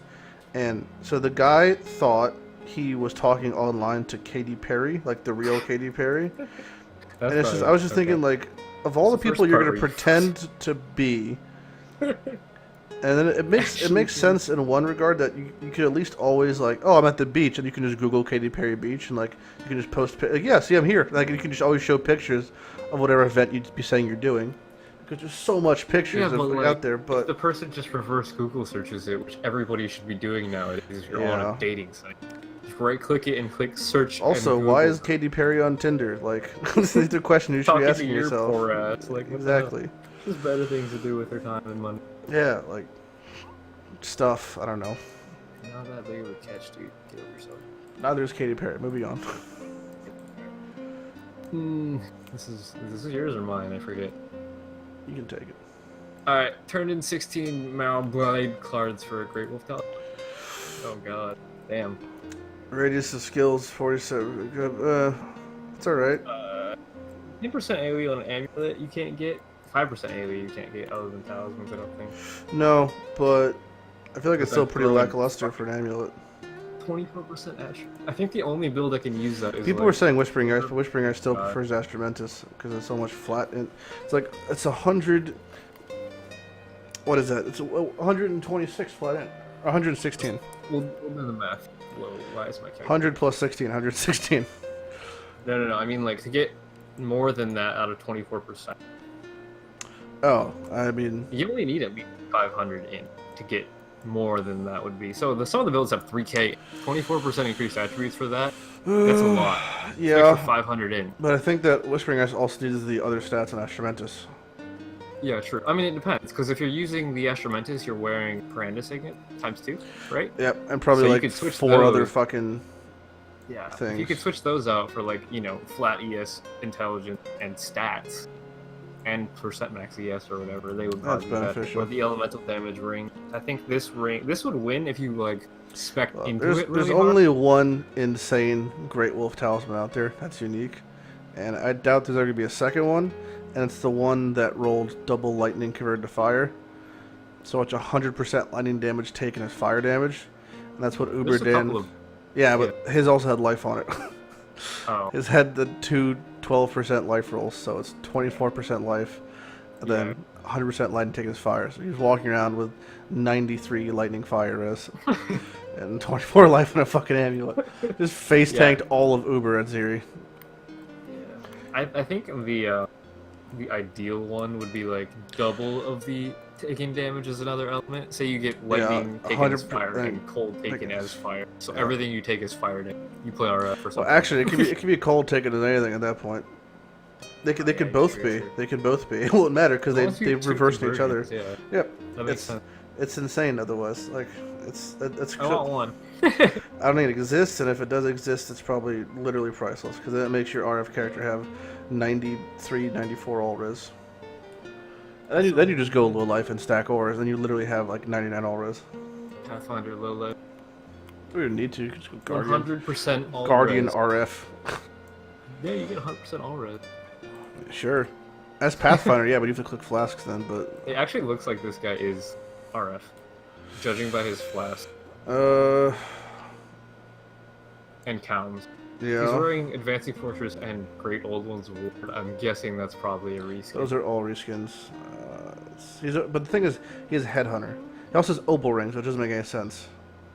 And so the guy thought he was talking online to Katy Perry, like the real Katy Perry. And it's just, I was just thinking, like, of all the It's the people first you're part going to where you pretend to be, and then it makes sense in one regard that you could at least always, like, oh, I'm at the beach, and you can just Google Katy Perry beach, and, like, you can just post, like, yeah, see, I'm here. Like, you can just always show pictures of whatever event you'd be saying you're doing. Because there's so much pictures out there, if but... the person just reverse Google searches it, which everybody should be doing nowadays if you're on a dating site. Just right-click it and click search. Also, and why Google. is Katy Perry on Tinder? Like, this is the question you should be Talking asking to your yourself. poor ass, like, what the hell? Exactly. There's better things to do with their time and money. Yeah, like, stuff, I don't know. Not that big of a catch, dude. Get over yourself. Neither is Katy Perry. Moving on. This is yours or mine? I forget. You can take it. Alright, turned in 16 Malblade cards for a Great Wolf Talent. Oh god. Damn. Radius of skills 47. It's alright. 10% AoE on an amulet you can't get. 5% AoE you can't get other than talismans, I don't think. No, but I feel like it's But still that pretty throwing lackluster for an amulet. 24% Ash. I think the only build that can use that is People like, were saying Whispering Ice, but Whispering Ice still God. prefers Astramantis because it's so much flat. And it's like, it's 100. What is that? It's 126 flat in. 116. We'll do the math. Whoa, why is my calculator? 100 plus 16, 116. No. I mean, like, to get more than that out of 24%. Oh, I mean, You only need at least 500 in to get more than that would be. So some of the builds have 3k, 24% increased attributes for that. That's a lot. yeah. For 500 in. But I think that Whispering Ice also needs the other stats in Astramantis. Yeah, true. I mean, it depends, because if you're using the Astramantis, you're wearing Paranda Signet ×2, right? Yep, and probably So you like could switch 4 other those. fucking Yeah. things. If you could switch those out for, like, you know, flat ES, intelligence, and stats, and percent max ES or whatever, they would probably That's do that. beneficial. Or the elemental damage ring. I think this would win if you, like, spec into There's it really hard. only one insane Great Wolf Talisman out there that's unique, and I doubt there's ever going to be a second one, and it's the one that rolled double lightning converted to fire. So it's 100% lightning damage taken as fire damage, and that's what Uber There's a did. couple of... Yeah, but his also had life on it. Oh. His had the two 12% life rolls, so it's 24% life, and then 100% lightning taken as fire. So he was walking around with 93 lightning fire res. And 24 life in a fucking amulet. Just face tanked all of Uber at Zeri. Yeah. I think the ideal one would be like double of the taking damage as another element. Say you get lightning taken as fire and cold taken as fire. So everything you take is fire damage. You play RF or something. Well, actually, it could be cold taken as anything at that point. They could both be. True. They could both be. It won't matter because they reverse each other. Yeah. Yep. That makes sense. It's insane otherwise. Like it's I want one. I don't think it exists, and if it does exist, it's probably literally priceless because then it makes your RF character have 93, 94 all res. And then you just go low life and stack ores, and you literally have like 99 all res. Pathfinder low life. We don't need to. You can just go Guardian. 100% all Guardian res. RF. Yeah, you get 100% all res. Sure. As Pathfinder, yeah, but you have to click flasks then. But It actually looks like this guy is RF, judging by his flask and counts. He's yeah, wearing Advancing Fortress and Great Old One's Ward. I'm guessing that's probably a reskin. those are all reskins. But the thing is, he has Headhunter. He also has Opal Rings, which doesn't make any sense.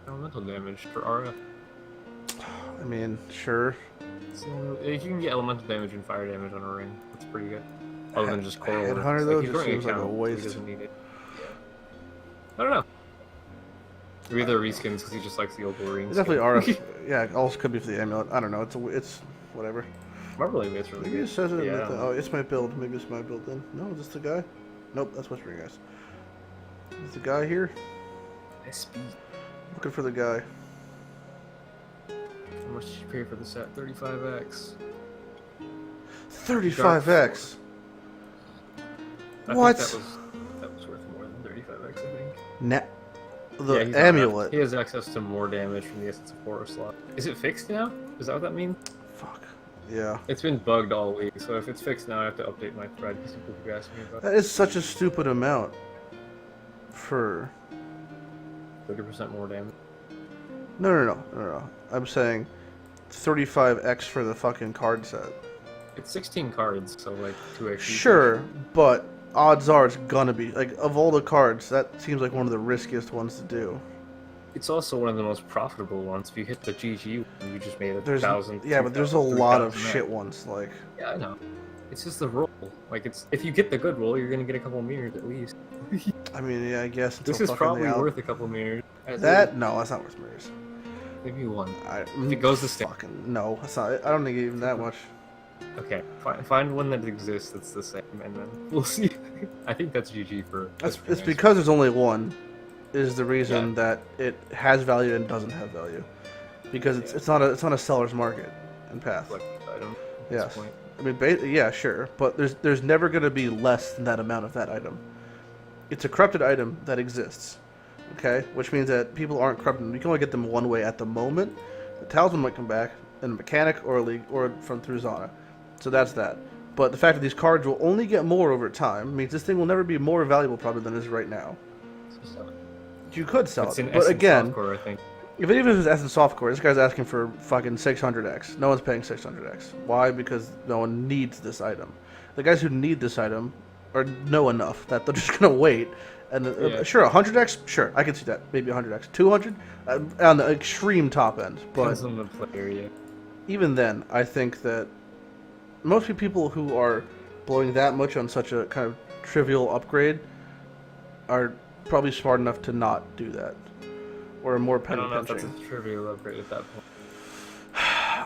Elemental damage for RF. I mean, sure. So, you can get elemental damage and fire damage on a ring. That's pretty good. Other than just coral. Headhunter, It's though, he's just wearing seems like a count, so waste. He doesn't need it. I don't know. Maybe they're reskins because he just likes the opal rings. It's definitely RF. Yeah, it also could be for the amulet. I don't know. It's whatever. Marble Weight's really Maybe good. it says it in Yeah. the oh, it's my build. Maybe it's my build then. No, is this the guy? Nope, that's Whispering Guys. Is the guy here? SP. Looking for the guy. How much did you pay for the set? 35x. 35x. I What? think that was worth more than 35x, I think. The Yeah, he's amulet. He has access to more damage from the Essence of Horror slot. Is it fixed now? Is that what that means? Fuck. Yeah. It's been bugged all week, so if it's fixed now, I have to update my thread because people keep asking me about That is such a stupid amount. For 30% more damage. No. I'm saying 35x for the fucking card set. It's 16 cards, so like 2x. Sure, but odds are it's gonna be like of all the cards, that seems like one of the riskiest ones to do. It's also one of the most profitable ones. If you hit the GG, you just made There's 1,000. yeah, but there's a 2,000, lot of 3,000 shit ones. Like Yeah, I know. It's just the roll. Like it's if you get the good roll, you're gonna get a couple mirrors at least. I mean, yeah, I guess This until is fucking probably the worth a couple mirrors. No, that's not worth mirrors. Maybe one. If it goes to stand. fucking no, that's not. I don't think even that much. Okay, find one that exists that's the same, and then we'll see. I think that's GG for. It's because there's only one, is the reason that it has value and doesn't have value, because it's not a seller's market in Path. Item. Yes. I mean, yeah, sure, but there's never going to be less than that amount of that item. It's a corrupted item that exists, okay? Which means that people aren't corrupted. You can only get them one way at the moment. The talisman might come back in a mechanic or a league or from through Zana. So that's that. But the fact that these cards will only get more over time means this thing will never be more valuable probably than it is right now. You could sell it, but again, softcore, I think. if it even was Essence Softcore, this guy's asking for fucking 600x. No one's paying 600x. Why? Because no one needs this item. The guys who need this item know enough that they're just gonna wait. And sure, 100x, sure, I can see that. Maybe 100x, 200 on the extreme top end. But depends on the player, yeah. Even then, I think that most people who are blowing that much on such a kind of trivial upgrade are probably smart enough to not do that. Or more penny pinching. I don't know if that's a trivial upgrade at that point.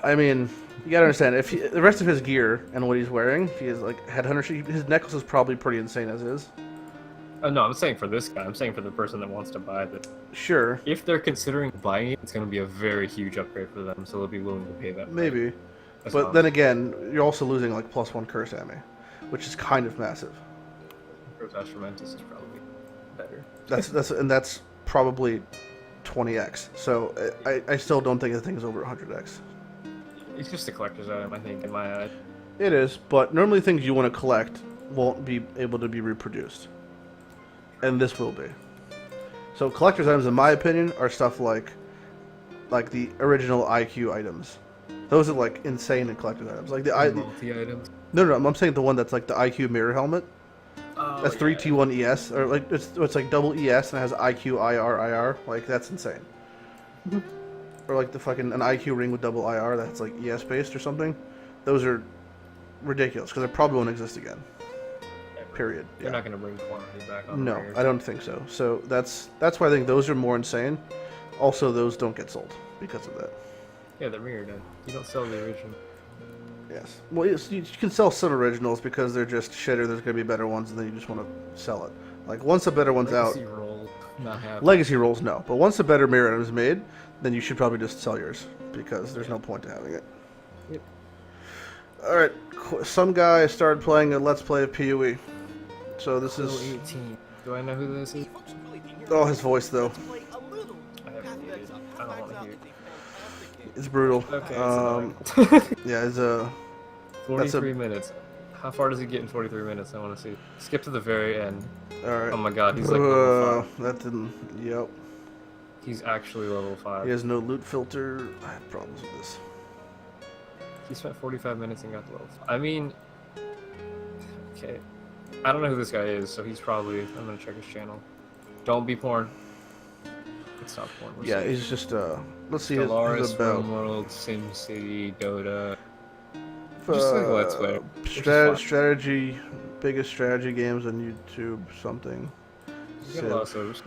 I mean, you gotta understand, if the rest of his gear and what he's wearing, if he has like headhunter, his necklace is probably pretty insane as is. No, I'm saying for this guy. I'm saying for the person that wants to buy this. Sure. If they're considering buying it, it's going to be a very huge upgrade for them, so they'll be willing to pay that. Maybe. But then again, you're also losing like +1 curse ammo, which is kind of massive. Curse Astromantis is probably better. That's probably 20x. So I still don't think the thing is over 100x. It's just a collector's item, I think, in my eye. It is, but normally things you want to collect won't be able to be reproduced. And this will be. So collector's items, in my opinion, are stuff like the original IQ items. Those are like insane in collector's items. Like the multi-items? No, I'm saying the one that's like the IQ mirror helmet. Oh, that's 3T1 ES, or like it's like double ES and it has IQ IR. Like that's insane. Or like the fucking an IQ ring with double IR that's like ES based or something. Those are ridiculous because they probably won't exist again. Period. They're not going to bring quantity back on. No, I don't think so. So that's why I think those are more insane. Also, those don't get sold because of that. Yeah, they're mirrored in. You don't sell the original. Yes. Well, you can sell some originals because they're just shitter. There's going to be better ones, and then you just want to sell it. Like once a better one's Legacy out. Roll, not happening. Legacy rolls, no. But once a better mirror item is made, then you should probably just sell yours because there's no point to having it. Yep. All right. Some guy started playing a Let's Play of PoE. So this is 18. Do I know who this is? Oh, his voice though. I haven't muted. I don't want to hear. It's brutal. Okay. Yeah, it's a 43 minutes. How far does he get in 43 minutes? I want to see. Skip to the very end. All right. Oh my god, he's like level 5. That didn't. Yep. He's actually level 5. He has no loot filter. I have problems with this. He spent 45 minutes and got to level 5. I mean, okay. I don't know who this guy is, so he's probably. I'm gonna check his channel. Don't be porn. It's not porn. Yeah, he's just. Let's see his Stellaris, about. RimWorld, SimCity, Dota. Just like Let's Play. Strategy, biggest strategy games on YouTube. Something. He's got a lot of subs.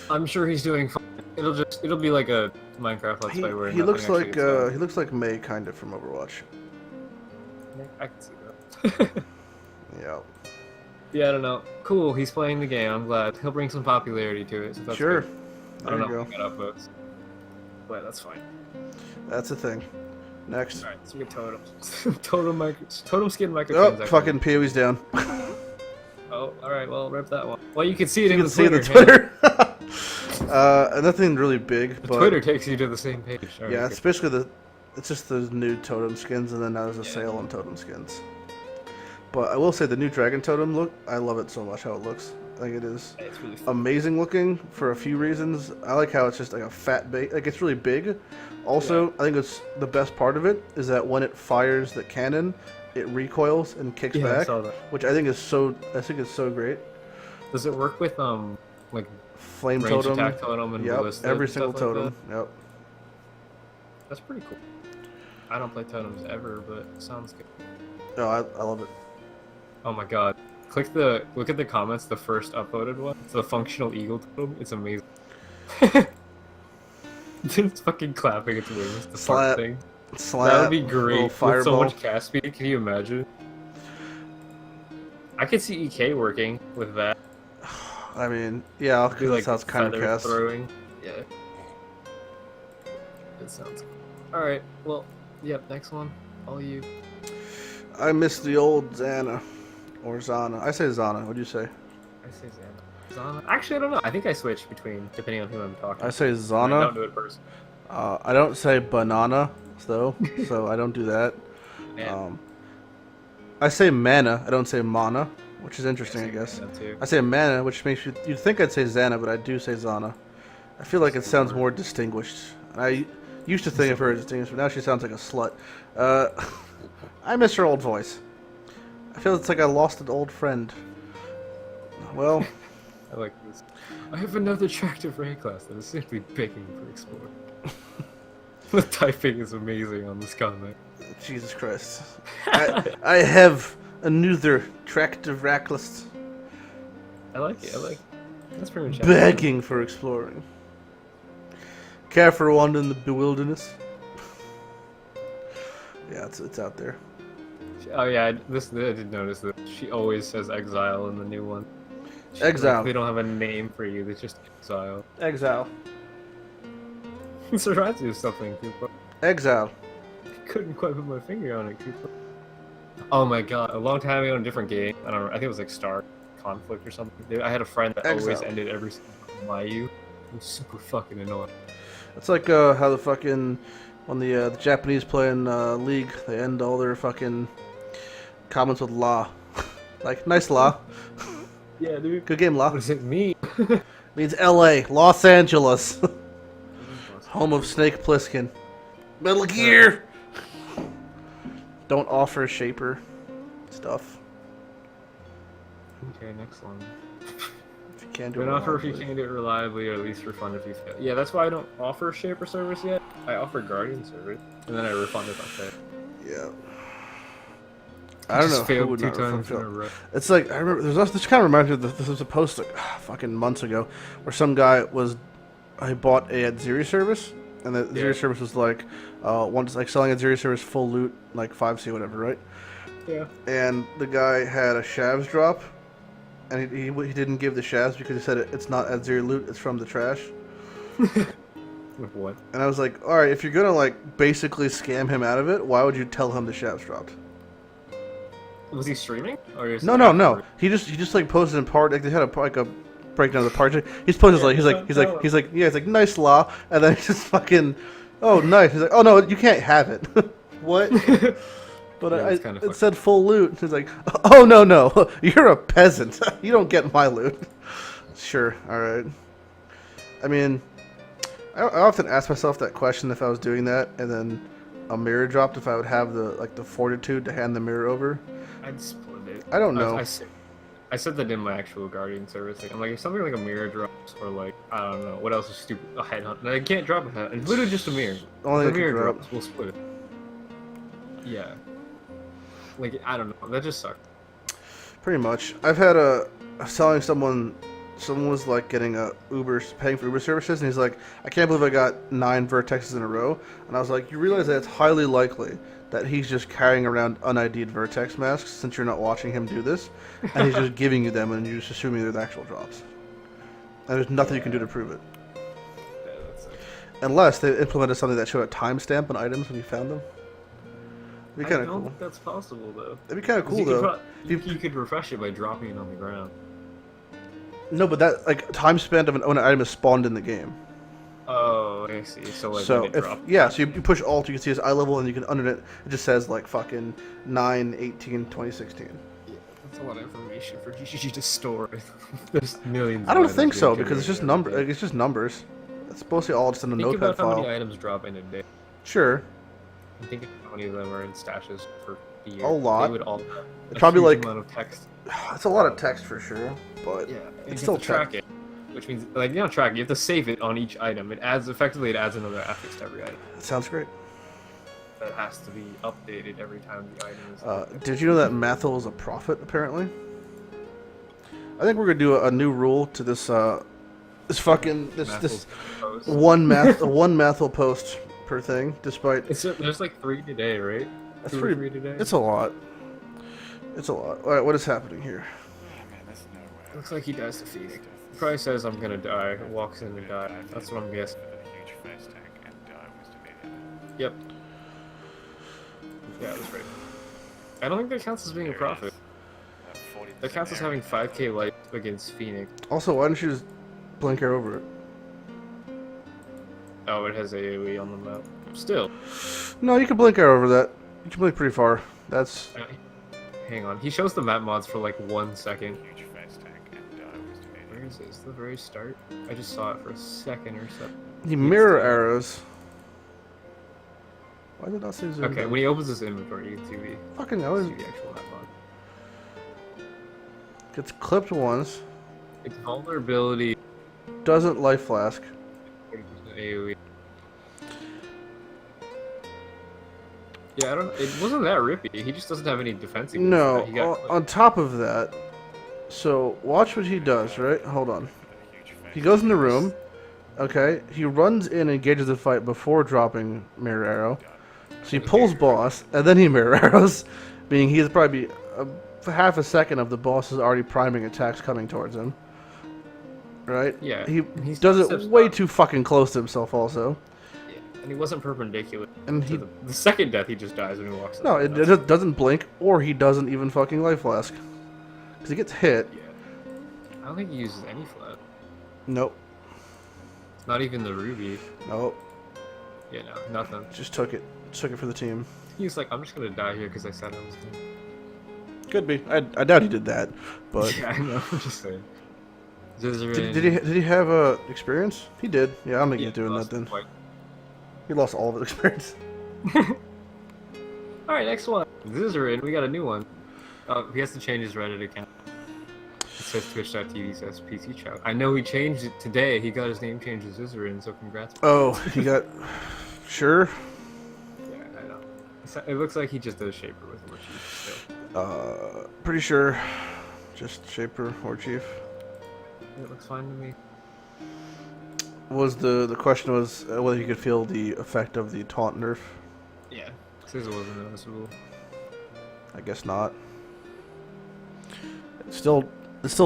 I'm sure he's doing fine. It'll be like a Minecraft Let's Play where He nothing looks actually like gets done. he looks like May kind of from Overwatch. I can see that. Yeah. Yeah, I don't know. Cool, he's playing the game. I'm glad. He'll bring some popularity to it. So that's Sure. good. I There don't you know go. if we got upvotes, but that's fine. That's the thing. Next. All right, let's get totems. Totem skin Oh, microtransactions. fucking PoE's down. Oh, all right. Well, rip that one. Well, you can see it You in can see the the Twitter. Twitter. Nothing really big, The but Twitter takes you to the same page. All right, yeah, good. it's basically it's just the new totem skins, and then now there's a Yeah. sale on totem skins. But I will say the new dragon totem look, I love it so much how it looks. I think it is It's really fun. amazing looking for a few reasons. I like how it's just like a fat bait, like it's really big. Also, I think it's the best part of it is that when it fires the cannon, it recoils and kicks Yeah, I back, saw that. which I think is so great. Does it work with like Flame range totem, attack totem and yep, ballista every and single stuff like totem, yep. That's pretty cool. I don't play totems ever, but it sounds good. No, I love it. Oh my god. Look at the comments, the first upvoted one. It's the functional eagle totem. It's amazing. It's fucking clapping its wings, the Slap. fart thing. Slap, That would be little great. With so fireball. much cast speed, can you imagine? I could see EK working with that. I mean, yeah, Do because like that's kind of feather cast. throwing. Yeah. It sounds cool. Alright, well, yep, next one. All you. I miss the old Xana. Or Zana. I say Zana. What do you say? I say Xana. Zana? Actually, I don't know. I think I switch between, depending on who I'm talking I say to. I Zana. don't do it first. I don't say banana, though, so I don't do that. Man, I say mana. I don't say mana, which is interesting, I guess. Too. I say mana, which makes you'd think I'd say Xana, but I do say Zana. I feel like it sounds more distinguished. I used to think of her as distinguished, but now she sounds like a slut. I miss her old voice. I feel it's like I lost an old friend. Well, I like this. I have another attractive rank class that is simply begging for exploring. The typing is amazing on this comment. Jesus Christ. I have another attractive rackless I like it. That's pretty much it. begging for exploring. Care for a wander in the wilderness? Yeah, it's out there. Oh yeah, I did notice that she always says exile in the new one. Exile. They don't have a name for you. They just exile. Exile. This reminds me of something, Cooper. Exile. I couldn't quite put my finger on it, Cooper. Oh my god, a long time ago in a different game. I don't know. I think it was like Star Conflict or something. Dude, I had a friend that always Exile. ended every single Mayu. It was super fucking annoying. It's like how the fucking when the Japanese play in League, they end all their fucking comments with la. Like, nice la. Yeah, dude. Good game, la. What does it mean? Means L.A., Los Angeles. Home of Snake Plissken. Metal Gear! Don't offer shaper stuff. Okay, next one. If you can't do Don't it offer if you reliably. can't do it reliably, or at least refund if you fail. Yeah, that's why I don't offer Shaper service yet. I offer Guardian service, and then I refund if I fail. Yeah. I don't know. Just Who failed would 2 not times in a fulfill. row. It's like, I remember, this kind of reminds me of this was a post like fucking months ago where some guy I bought a Zeri service, and the Zeri service was like, once like selling a Zeri service full loot, like 5C whatever, right? Yeah. And the guy had a shavs drop, and he didn't give the shavs because he said it's not Zeri loot, it's from the trash. With what? And I was like, all right, if you're gonna like basically scam him out of it, why would you tell him the shavs dropped? Was he streaming? Or is No. He just like posted in part. Like they had a breakdown of the part. He's posted he's like nice law, and then he's just fucking, oh nice. He's like, oh no, you can't have it. What? But Yeah, it's kinda it said full loot. He's like, oh no, you're a peasant. You don't get my loot. Sure, all right. I mean, I often ask myself that question if I was doing that, and then a mirror dropped, if I would have the fortitude to hand the mirror over. I'd split it. I don't know. I said that in my actual Guardian service. Like, I'm like, if something like a mirror drops, or like, I don't know, what else is stupid? A headhunt. I can't drop a headhunt. It's literally just a mirror. Only If they the can mirror drop. drops, we'll split it. Yeah. Like, I don't know. That just sucked. Pretty much. I've had selling someone someone was like getting paying for Uber services, and he's like, I can't believe I got 9 vertexes in a row. And I was like, you realize that it's highly likely that he's just carrying around unID'd vertex masks since you're not watching him do this, and he's just giving you them, and you're just assuming they're the actual drops. And there's nothing you can do to prove it. Yeah, that's like... Unless they implemented something that showed a timestamp on items when you found them. It'd be kind of cool. Think that's possible though. It'd be kind of cool though. You could refresh it by dropping it on the ground. No, but that like time spent of an item is spawned in the game. Oh, I see. So like So when it if dropped. yeah, so you push Alt, you can see his eye level, and you can under it. It just says like fucking 9/18/2016. Yeah, that's a lot of information for GGG to store. There's millions. I don't of think items so being because it's just generated every number. day. Like, it's just numbers. It's mostly all just in a Think notepad about how file. many items drop in a day. Sure, And think of how many of them are in stashes for the year. A lot. They would all have It's a probably huge like amount of text. it's a lot of text for sure, but Yeah, and it's you still have to track it, which means like you don't track it. You have to save it on each item. It adds it adds another affix to every item. It sounds great. That has to be updated every time the item is. Did you know that Mathil is a prophet? Apparently, I think we're gonna do a new rule to this. This Mathil's post. one Mathil post per thing. Despite There's like 3 today, right? That's 2 or pretty. 3 today. It's a lot. It's a lot. All right, what is happening here? Looks like he dies to Phoenix. He probably says I'm gonna die. Walks in and die. That's what I'm guessing. Yep. Yeah, that's right. I don't think that counts as being a prophet. That counts as having 5k life against Phoenix. Also, why don't you just blinker over it? Oh, it has AoE on the map. Still. No, you can blink over that. You can blink pretty far. That's. Hang on. He shows the map mods for like 1 second. Where is it? Is it the very start? I just saw it for a second or so. He mirror arrows. Why did I say zoom? Okay, when he opens his inventory, you can see the, Fucking hell. see the actual map mod. Gets clipped once. Its vulnerability, Doesn't life flask. 40% AoE. Yeah, I don't. It wasn't that rippy. He just doesn't have any defensive. No, He got clipped. on top of that, so watch what he does, right? Hold on. He goes in the room, okay? He runs in and engages the fight before dropping mirror arrow. So he pulls boss, and then he mirror arrows, meaning he's probably half a second of the boss is already priming attacks coming towards him. Right? Yeah, He he's does steps it way back. too fucking close to himself also. Yeah, and he wasn't perpendicular. And to he the second death, he just dies when he walks. No, up. it doesn't blink, or he doesn't even fucking life flask. Because he gets hit. Yeah. I don't think he uses any flat. Nope. It's not even the ruby. Nope. Yeah, no, nothing. Just took it. Took it for the team. He's like, I'm just gonna die here because I said I was gonna. Could be. I doubt he did that. But Yeah, I know. I'm just saying. did he have experience? He did. Yeah, I'm making doing that then. Quite. He lost all of his experience. Alright, next one. Zizarin, we got a new one. He has to change his Reddit account. It says twitch.tv says PC Chow. I know he changed it today. He got his name changed to Zizarin, so congrats. Oh, he got. Sure. Yeah, I know. It looks like he just does Shaper with more chief still. Pretty sure. Just Shaper or Chief. It looks fine to me. Was the question was whether you could feel the effect of the taunt nerf? Yeah, Scissor wasn't noticeable. I guess not. It's still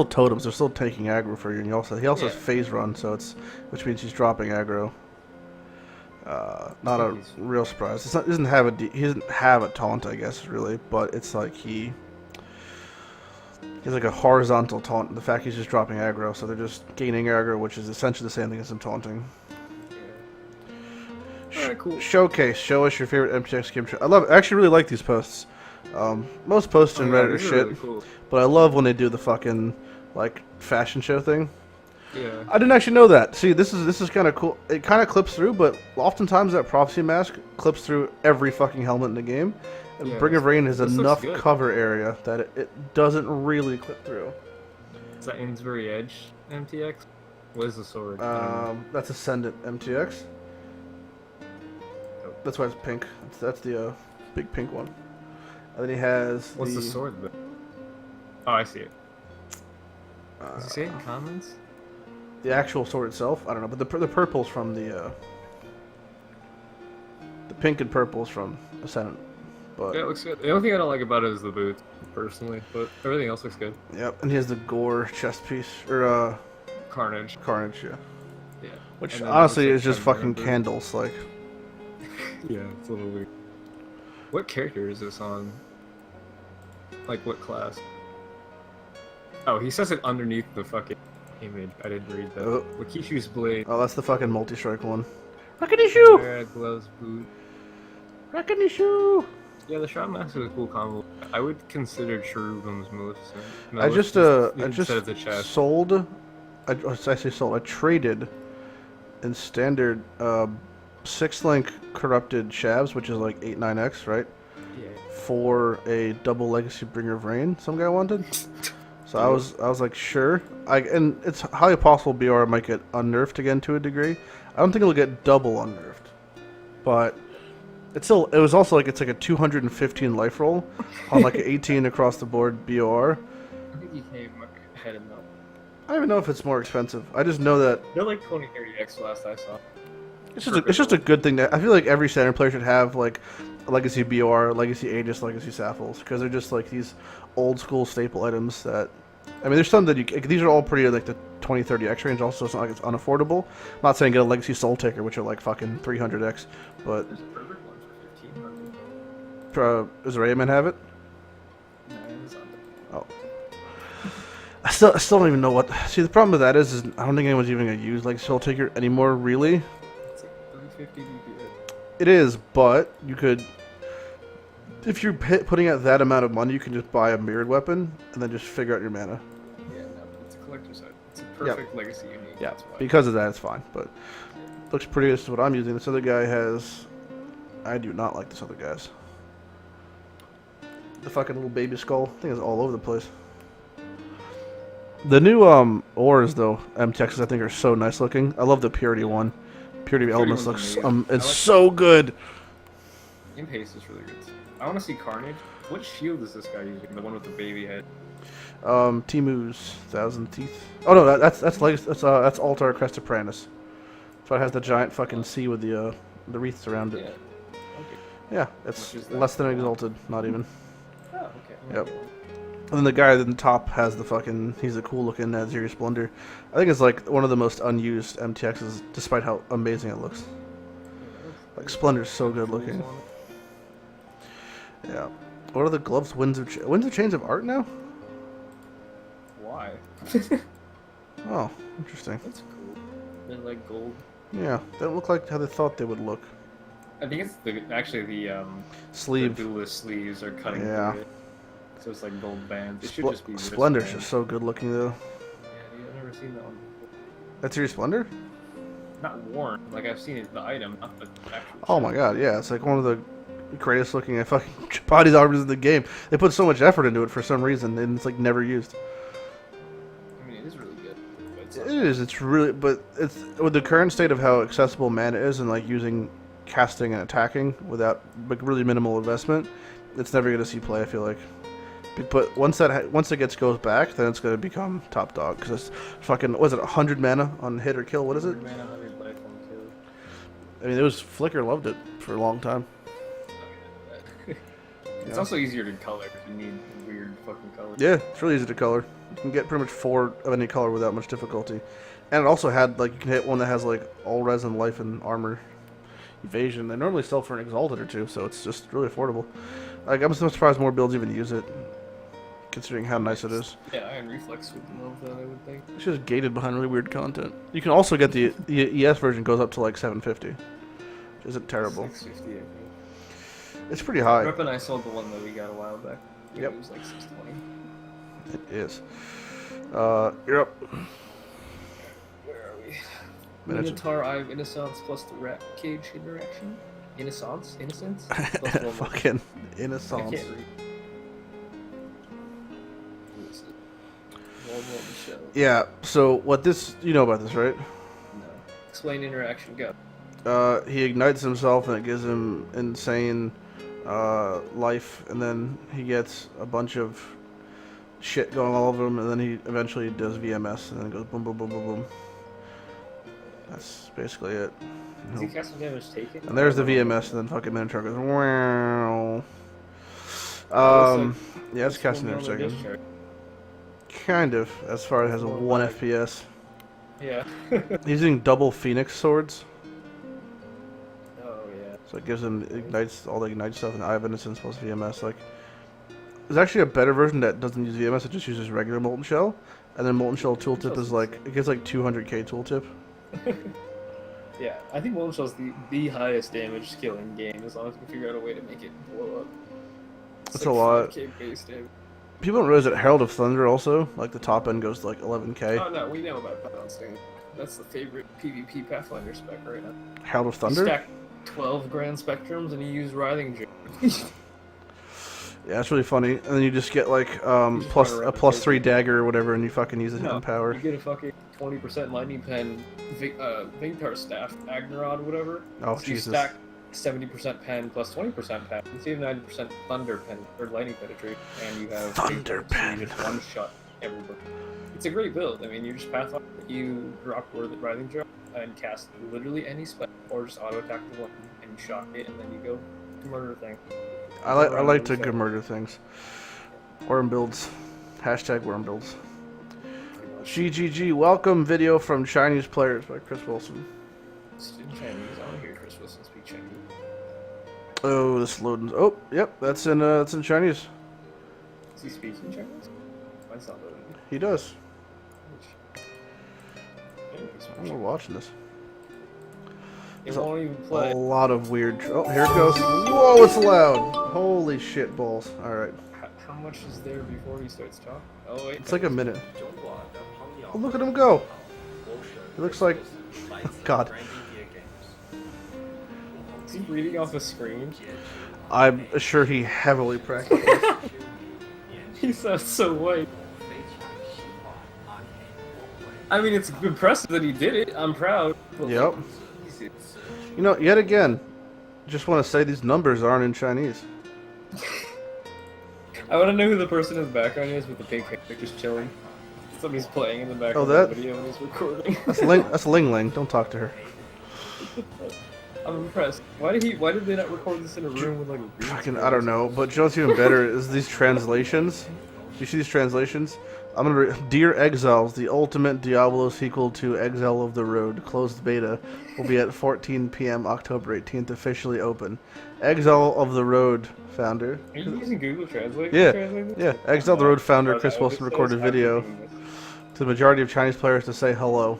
totems. They're still taking aggro for you, and he also has phase run, so which means he's dropping aggro. Not a real surprise. He doesn't have a taunt, I guess, really, but it's like he's like a horizontal taunt. The fact he's just dropping aggro, so they're just gaining aggro, which is essentially the same thing as him taunting. Yeah. Alright, cool. Showcase. Show us your favorite MTX game. I actually really like these posts. Most posts in Reddit are these shit, really cool. but I love when they do the fucking like fashion show thing. Yeah. I didn't actually know that. See, this is kind of cool. It kind of clips through, but oftentimes that prophecy mask clips through every fucking helmet in the game. And Yeah, Bring of Rain has this looks enough good. cover area that it doesn't really clip through. Is that Amesbury Edge MTX? What is the sword? That's Ascendant MTX. That's why it's pink. That's the big pink one. And then he has What's the sword? Oh, I see it. Does he say it in comments? The actual sword itself, I don't know, but the purple's from the pink and purple's from Ascendant. But Yeah, it looks good. The only thing I don't like about it is the boots, personally, but everything else looks good. yep, and he has the gore chest piece or Carnage. Carnage, yeah. Yeah. Which And then honestly it is looks just like fucking candles, like. Yeah, it's a little weird. What character is this on? Like, what class? Oh, he says it underneath the fucking image. I didn't read that. Oh. Wakishu's blade. Oh, that's the fucking multi-strike one. Rakadishu! Chimera, gloves, boot. Rakadishu! Yeah, the Shroud Master is a cool combo. I would consider Cherubim's Maleficent. I just instead of the chest. sold. I say sold. I traded in standard 6-link corrupted shavs, which is like 8-9x, right? Yeah. For a double Legacy Bringer of Rain. Some guy wanted. So I was like, sure. And it's highly possible BR might get unnerfed again to a degree. I don't think it'll get double unnerfed, but it was also like it's like a 215 life roll on like an 18 across the board BOR. I think you came ahead enough. I don't even know if it's more expensive. I just know that They're like 20-30x last I saw. it's just a good thing that I feel like every standard player should have like a Legacy BOR, Legacy Aegis, Legacy Sapphiles, because they're just like these old school staple items that. I mean, there's some that these are all pretty like the 20-30x range. Also, it's not like it's unaffordable. I'm not saying get a Legacy Soul Taker, which are like fucking 300x, but. There's a perfect one for 1500. Does Rayman have it? No, it's on Oh. I still don't even know what. See, the problem with that is I don't think anyone's even gonna use like Soul Taker anymore. Really, It's like 350 DPS. it is, but you could, if you're putting out that amount of money, you can just buy a mirrored weapon and then just figure out your mana. Yeah, no, it's a collector's item. It's a perfect legacy unique. Yeah, That's why. because of that, it's fine. But looks pretty good. This is what I'm using. This other guy has. I do not like this other guy's. The fucking little baby skull thing is all over the place. The new ores though, MTXs I think are so nice looking. I love the purity one. Purity elements looks it's so good. Imp haste is really good. I want to see Carnage. What shield is this guy using? The one with the baby head. Timu's Thousand Teeth. Oh no, that's Altar Crest of Pranus. So it has the giant fucking C with the wreaths around it. Yeah. Okay. Yeah, it's less than exalted, not even. Oh, okay. Yep. And then the guy at the top has the fucking. He's a cool looking Azeri Splendor. I think it's like one of the most unused MTXs, despite how amazing it looks. Like Splendor's so good looking. Yeah. What are the gloves? Winds of Chains of Art now? Why? Oh, interesting. That's cool. They're like gold. Yeah, they don't look like how they thought they would look. I think it's actually the Sleeve. The duelist sleeves are cutting Yeah. through it. So it's like gold bands. It should just be Splendor's wristbands. just so good looking though. Yeah, dude, I've never seen that one before. That's your Splendor? Not worn. Like I've seen it, the item, not the actual. Oh my god, yeah, it's like one of the greatest looking fucking bodies armors in the game. They put so much effort into it for some reason, and it's like never used. I mean, it is really good. But it's It is. It's really, but it's with the current state of how accessible mana is, and like using casting and attacking without like really minimal investment, it's never gonna see play. I feel like. But once it goes back, then it's gonna become top dog because it's fucking. Was it 100 mana on hit or kill? What is it? 100 mana, 100 life on kill. I mean, it was Flicker loved it for a long time. It's also easier to color if you need weird fucking colors. Yeah, it's really easy to color. You can get pretty much 4 of any color without much difficulty. And it also had, like, you can hit one that has, like, all resin, life, and armor evasion. They normally sell for an exalted or two, so it's just really affordable. Like, I'm so surprised more builds even use it, considering how nice it is. Yeah, Iron Reflex would love that, I would think. It's just gated behind really weird content. You can also get the ES version goes up to, like, 750. Which isn't terrible. 650, I think. It's pretty high. Rep and I sold the one that we got a while back. Yeah, Yep. It was like 620. It is. You're up. Where are we? Miniature. Minotaur Eye of Innocence plus the Rat Cage interaction. Innocence? Plus one more. Fucking I innocence. can't read. Who is it? Walmart Michelle. Yeah, so what this, you know about this, right? No. Explain interaction, go. He ignites himself and it gives him insane life, and then he gets a bunch of shit going all over him, and then he eventually does VMS, and then goes boom, boom, boom, boom, boom. That's basically it. Is he casting damage taken? And there's the VMS, and then fucking Minotaur goes wow. Yeah, it's casting damage taken. Kind of, as far as it has a 1 FPS. Yeah. He's using double Phoenix swords. Oh yeah. So it gives him ignites all the ignite stuff, and Eye of Innocence plus VMS. Like, there's actually a better version that doesn't use VMS. It just uses regular Molten Shell, and then Molten Shell tooltip is like it gets like 200k tooltip. Yeah, I think Molten Shell's the highest damage skill in game, as long as we can figure out a way to make it blow up. That's like a lot. 5K base damage. People don't realize that Herald of Thunder also, like the top end goes to like 11k. Oh no, we know about balancing. That's the favorite PvP Pathfinder spec right now. Herald of You Thunder? stack 12 Grand Spectrums and you use Writhing Jaw. Yeah, that's really funny. And then you just get like plus a +3 dagger or whatever, and you fucking use it in power. You get a fucking 20% lightning pen, Vigtar staff, Agnerod, whatever. Oh so Jesus! You stack 70% pen plus 20% pen. You have 90% thunder pen or lightning penetration, and you have thunder pen. So you just one shot everybody. It's a great build. I mean, you just pathfinder, you drop Writhing Jaw and cast literally any spell, or just auto attack the one and you shock it, and then you go to murder thing. I like to go murder things. Worm builds. Hashtag worm builds. GGG. Welcome video from Chinese players by Chris Wilson. It's in Chinese. I want to hear Chris Wilson speak Chinese. Oh, this loading. Oh, yep, that's in Chinese. Does he speak in Chinese? Mine's not loading. He does. I'm We're watching this. It won't even play. A lot of weird. Oh, here it goes. Whoa, it's loud. Holy shit balls. All right. How much is there before he starts talking? Oh wait. It's like a minute. Oh, look at him go. He looks like. Oh, God. Is he reading off the screen? I'm sure he heavily practiced. He sounds so white. I mean, it's impressive that he did it. I'm proud. Yep. You know, yet again, just want to say these numbers aren't in Chinese. I want to know who the person in the background is with the pink hair just chilling. Somebody's playing in the background that? of the video when he's recording. That's Ling Ling. Don't talk to her. I'm impressed. Why did they not record this in a room with like a green Fucking, screen? I don't know. But you know what's even better is these translations. Do you see these translations? I'm gonna Dear Exiles, the ultimate Diablo sequel to Exile of the Road, closed beta, will be at 14 p.m. October 18th, officially open. Exile of the Road founder. Are you using Google Translate? Yeah. Exile of the Road founder Chris Wilson recorded a video to the majority of Chinese players to say hello.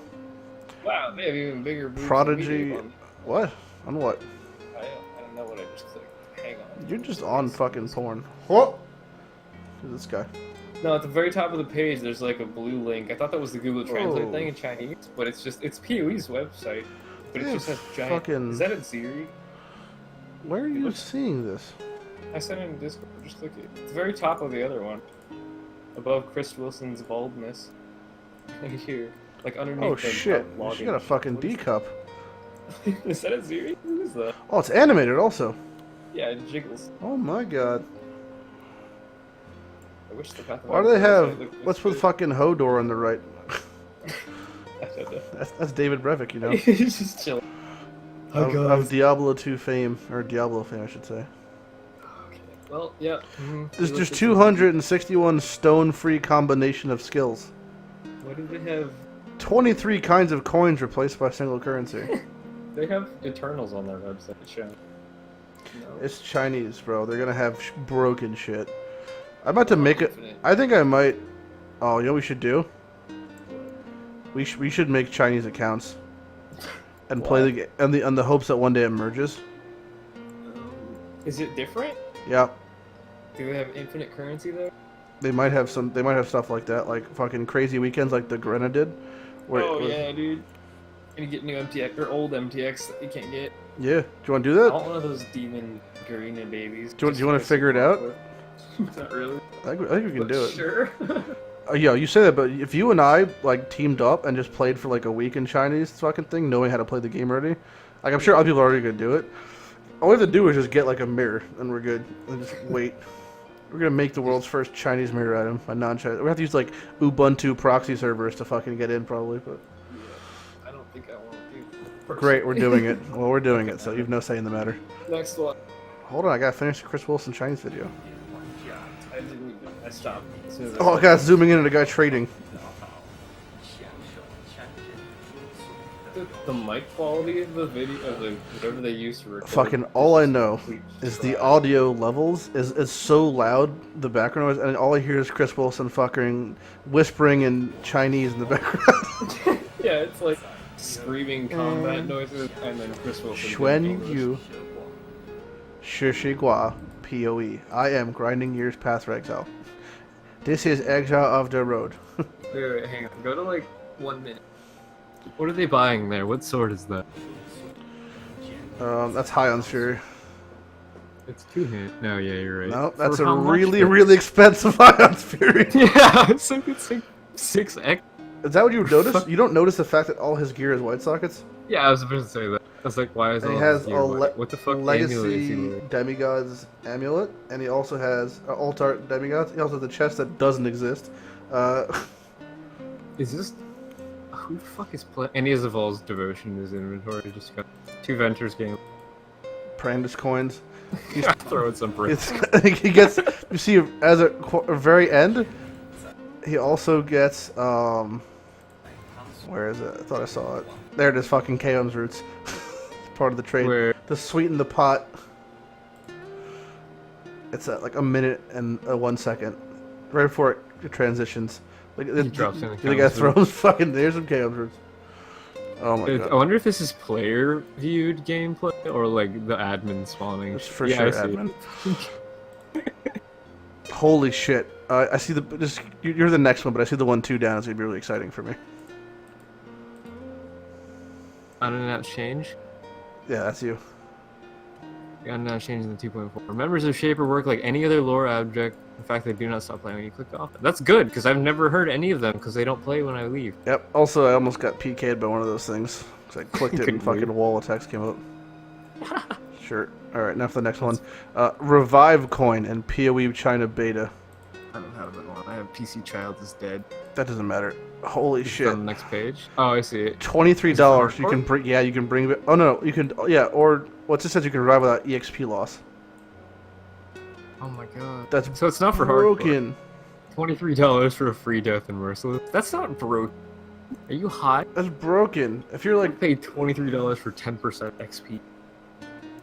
Wow, they have even bigger boobs. Prodigy. What? On what? I don't know what I just clicked. Hang on. You're just on fucking porn. What? Who's this guy? No, at the very top of the page, there's like a blue link. I thought that was the Google Translate thing in Chinese, but it's PoE's website. But it just says giant. Fucking... Is that in Siri? Where are you seeing this? I sent it in Discord. Just click it. It's the very top of the other one, above Chris Wilson's baldness. Right here, like underneath. Oh the shit! She got a fucking D cup. Is that in Siri? Who is that? Oh, it's animated also. Yeah, it jiggles. Oh my god. I wish the Pathfinder. Why do they have... What's with fucking Hodor on the right? I don't know. That's David Brevik, you know. He's just chilling. Of Diablo 2 fame, or Diablo fame, I should say. Okay. Well, yeah. There's just 261 stone-free combination of skills. What do they have? 23 kinds of coins replaced by single currency. They have Eternals on their website, show. No. It's Chinese, bro. They're gonna have broken shit. I'm about to make it. I think I might. Oh, you know what we should do? We should make Chinese accounts and play the game, and the hopes that one day it merges. Is it different? Yeah. Do they have infinite currency though? They might have some. They might have stuff like that, like fucking crazy weekends, like the Grenna did. Yeah, dude. And you get new MTX or old MTX that you can't get. Yeah. Do you want to do that? I want one of those demon Garena babies. Do you want to figure it out? Not really. I think we can do it. Sure. Yeah, you say that, but if you and I like teamed up and just played for like a week in Chinese fucking thing, knowing how to play the game already, like I'm sure other people are already gonna do it. All we have to do is just get like a mirror, and we're good. And just wait. We're gonna make the world's first Chinese mirror item. A non-Chinese. We have to use like Ubuntu proxy servers to fucking get in, probably. But I don't think I want to do that. great, we're doing it. Well, we're doing it, so you've no say in the matter. Next one. Hold on, I gotta finish the Chris Wilson Chinese video. I didn't even. I stopped. As soon as Oh, I got zooming in at a guy trading. the mic quality of the video, whatever they use to record. Fucking all I know is the audio levels is so loud, the background noise, and all I hear is Chris Wilson fucking whispering in Chinese in the background. Yeah, it's like screaming combat noises, and then Chris Wilson. Xuan Yu. Shi Gua. POE. I am grinding years past exile. This is exile of the road. Wait, hang on. Go to like 1 minute. What are they buying there? What sword is that? That's high on Fury. It's 2-hit. No, yeah, you're right. No, that's For a how much? really expensive high on Fury. Yeah, it's like 6x. Is that what you notice? You don't notice the fact that all his gear is white sockets? Yeah, I was about to say that. I was like, why is And all he has his gear white? What the fuck amulet is he legacy wearing? demigod's amulet, and he also has altar demigods. He also has a chest that doesn't exist. Is this... Who the fuck is playing? And he has Evolve's Devotion in his inventory. Just got 2 Ventures game. Prandus coins. Throw in some bricks. He gets. You see, as a very end, he also gets. Where is it? I thought I saw it. There it is. Fucking Kaom's roots. It's part of the trade. Where? To sweeten the pot. It's at like a minute and 1 second, right before it transitions. Like He drops in the guy throws fucking. There's some Kaom's roots. Oh my god. I wonder if this is player viewed gameplay or like the admin spawning. It's for Yeah, sure I see admin. Holy shit! I see the. You're the next one, but I see the 1-2 down. It's gonna be really exciting for me. Unannounced change. Yeah, that's you. Unannounced change in the 2.4. Members of Shaper work like any other lore object. In fact, they do not stop playing when you click off. That's good because I've never heard any of them because they don't play when I leave. Yep. Also, I almost got PK'd by one of those things because I clicked it and Couldn't fucking move. wall of text came up. Sure. All right. Now for the next one. Revive coin and PoE China beta. I don't have that one. I have PC Child is dead. That doesn't matter. Holy Is it shit. on the next page? Oh, I see it. $23. You hardcore? can bring. Yeah, you can bring. Oh no, you can. Yeah, or what just says you can revive without EXP loss. Oh my god. That's so it's not for broken. hardcore. $23 for a free death and merciless. That's not broke. Are you hot? That's broken. If you're I like, paid $23 for 10% XP.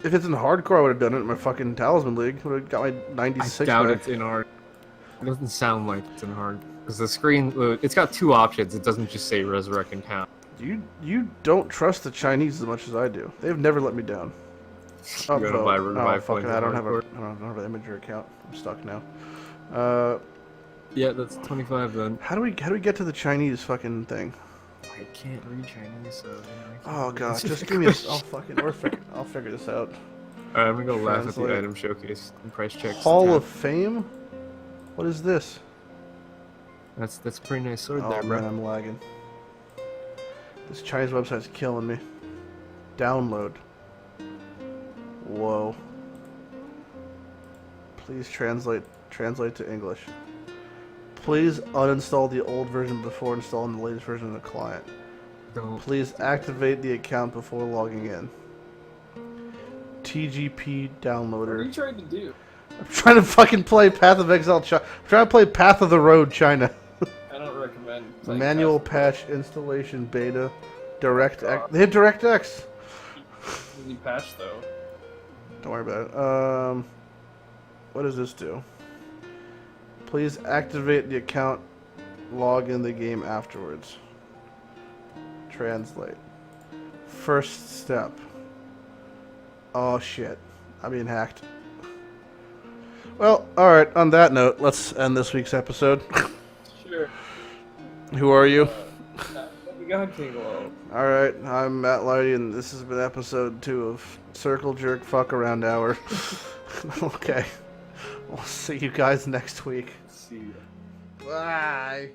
if it's in hardcore, I would have done it in my fucking Talisman League. Would have got my 96. I doubt back. it's in hard. It doesn't sound like it's in hard. Because the screen, it's got 2 options. It doesn't just say resurrect and count. You don't trust the Chinese as much as I do. They've never let me down. You gotta buy revive fuck it. coins I in don't have hardcore. an Imager account. I'm stuck now. Yeah, that's 25 then. How do we get to the Chinese fucking thing? I can't read Chinese, so... Oh god, just give me I'll figure this out. Alright, I'm gonna go laugh at the Translate. item showcase and price checks. Hall of Fame? What is this? That's a pretty nice sword Oh there, bro. man, I'm lagging. This Chinese website's killing me. Download. Whoa. Please translate to English. Please uninstall the old version before installing the latest version of the client. Don't. Please activate the account before logging in. TGP What are downloader. you trying to do? I'm trying to fucking play Path of Exile China. I'm trying to play Path of the Road China. I don't recommend playing Manual Path patch installation beta. DirectX. God. They have DirectX. Is he patched though? Don't worry about it. What does this do? Please activate the account. Log in the game afterwards. Translate. First step. Oh shit. I'm being hacked. Well, alright, on that note, let's end this week's episode. Sure. Who are you? DemiGodKingLoL. Alright, I'm Matt Lighty, and this has been episode 2 of Circle Jerk Fuck Around Hour. Okay. We'll see you guys next week. See ya. Bye.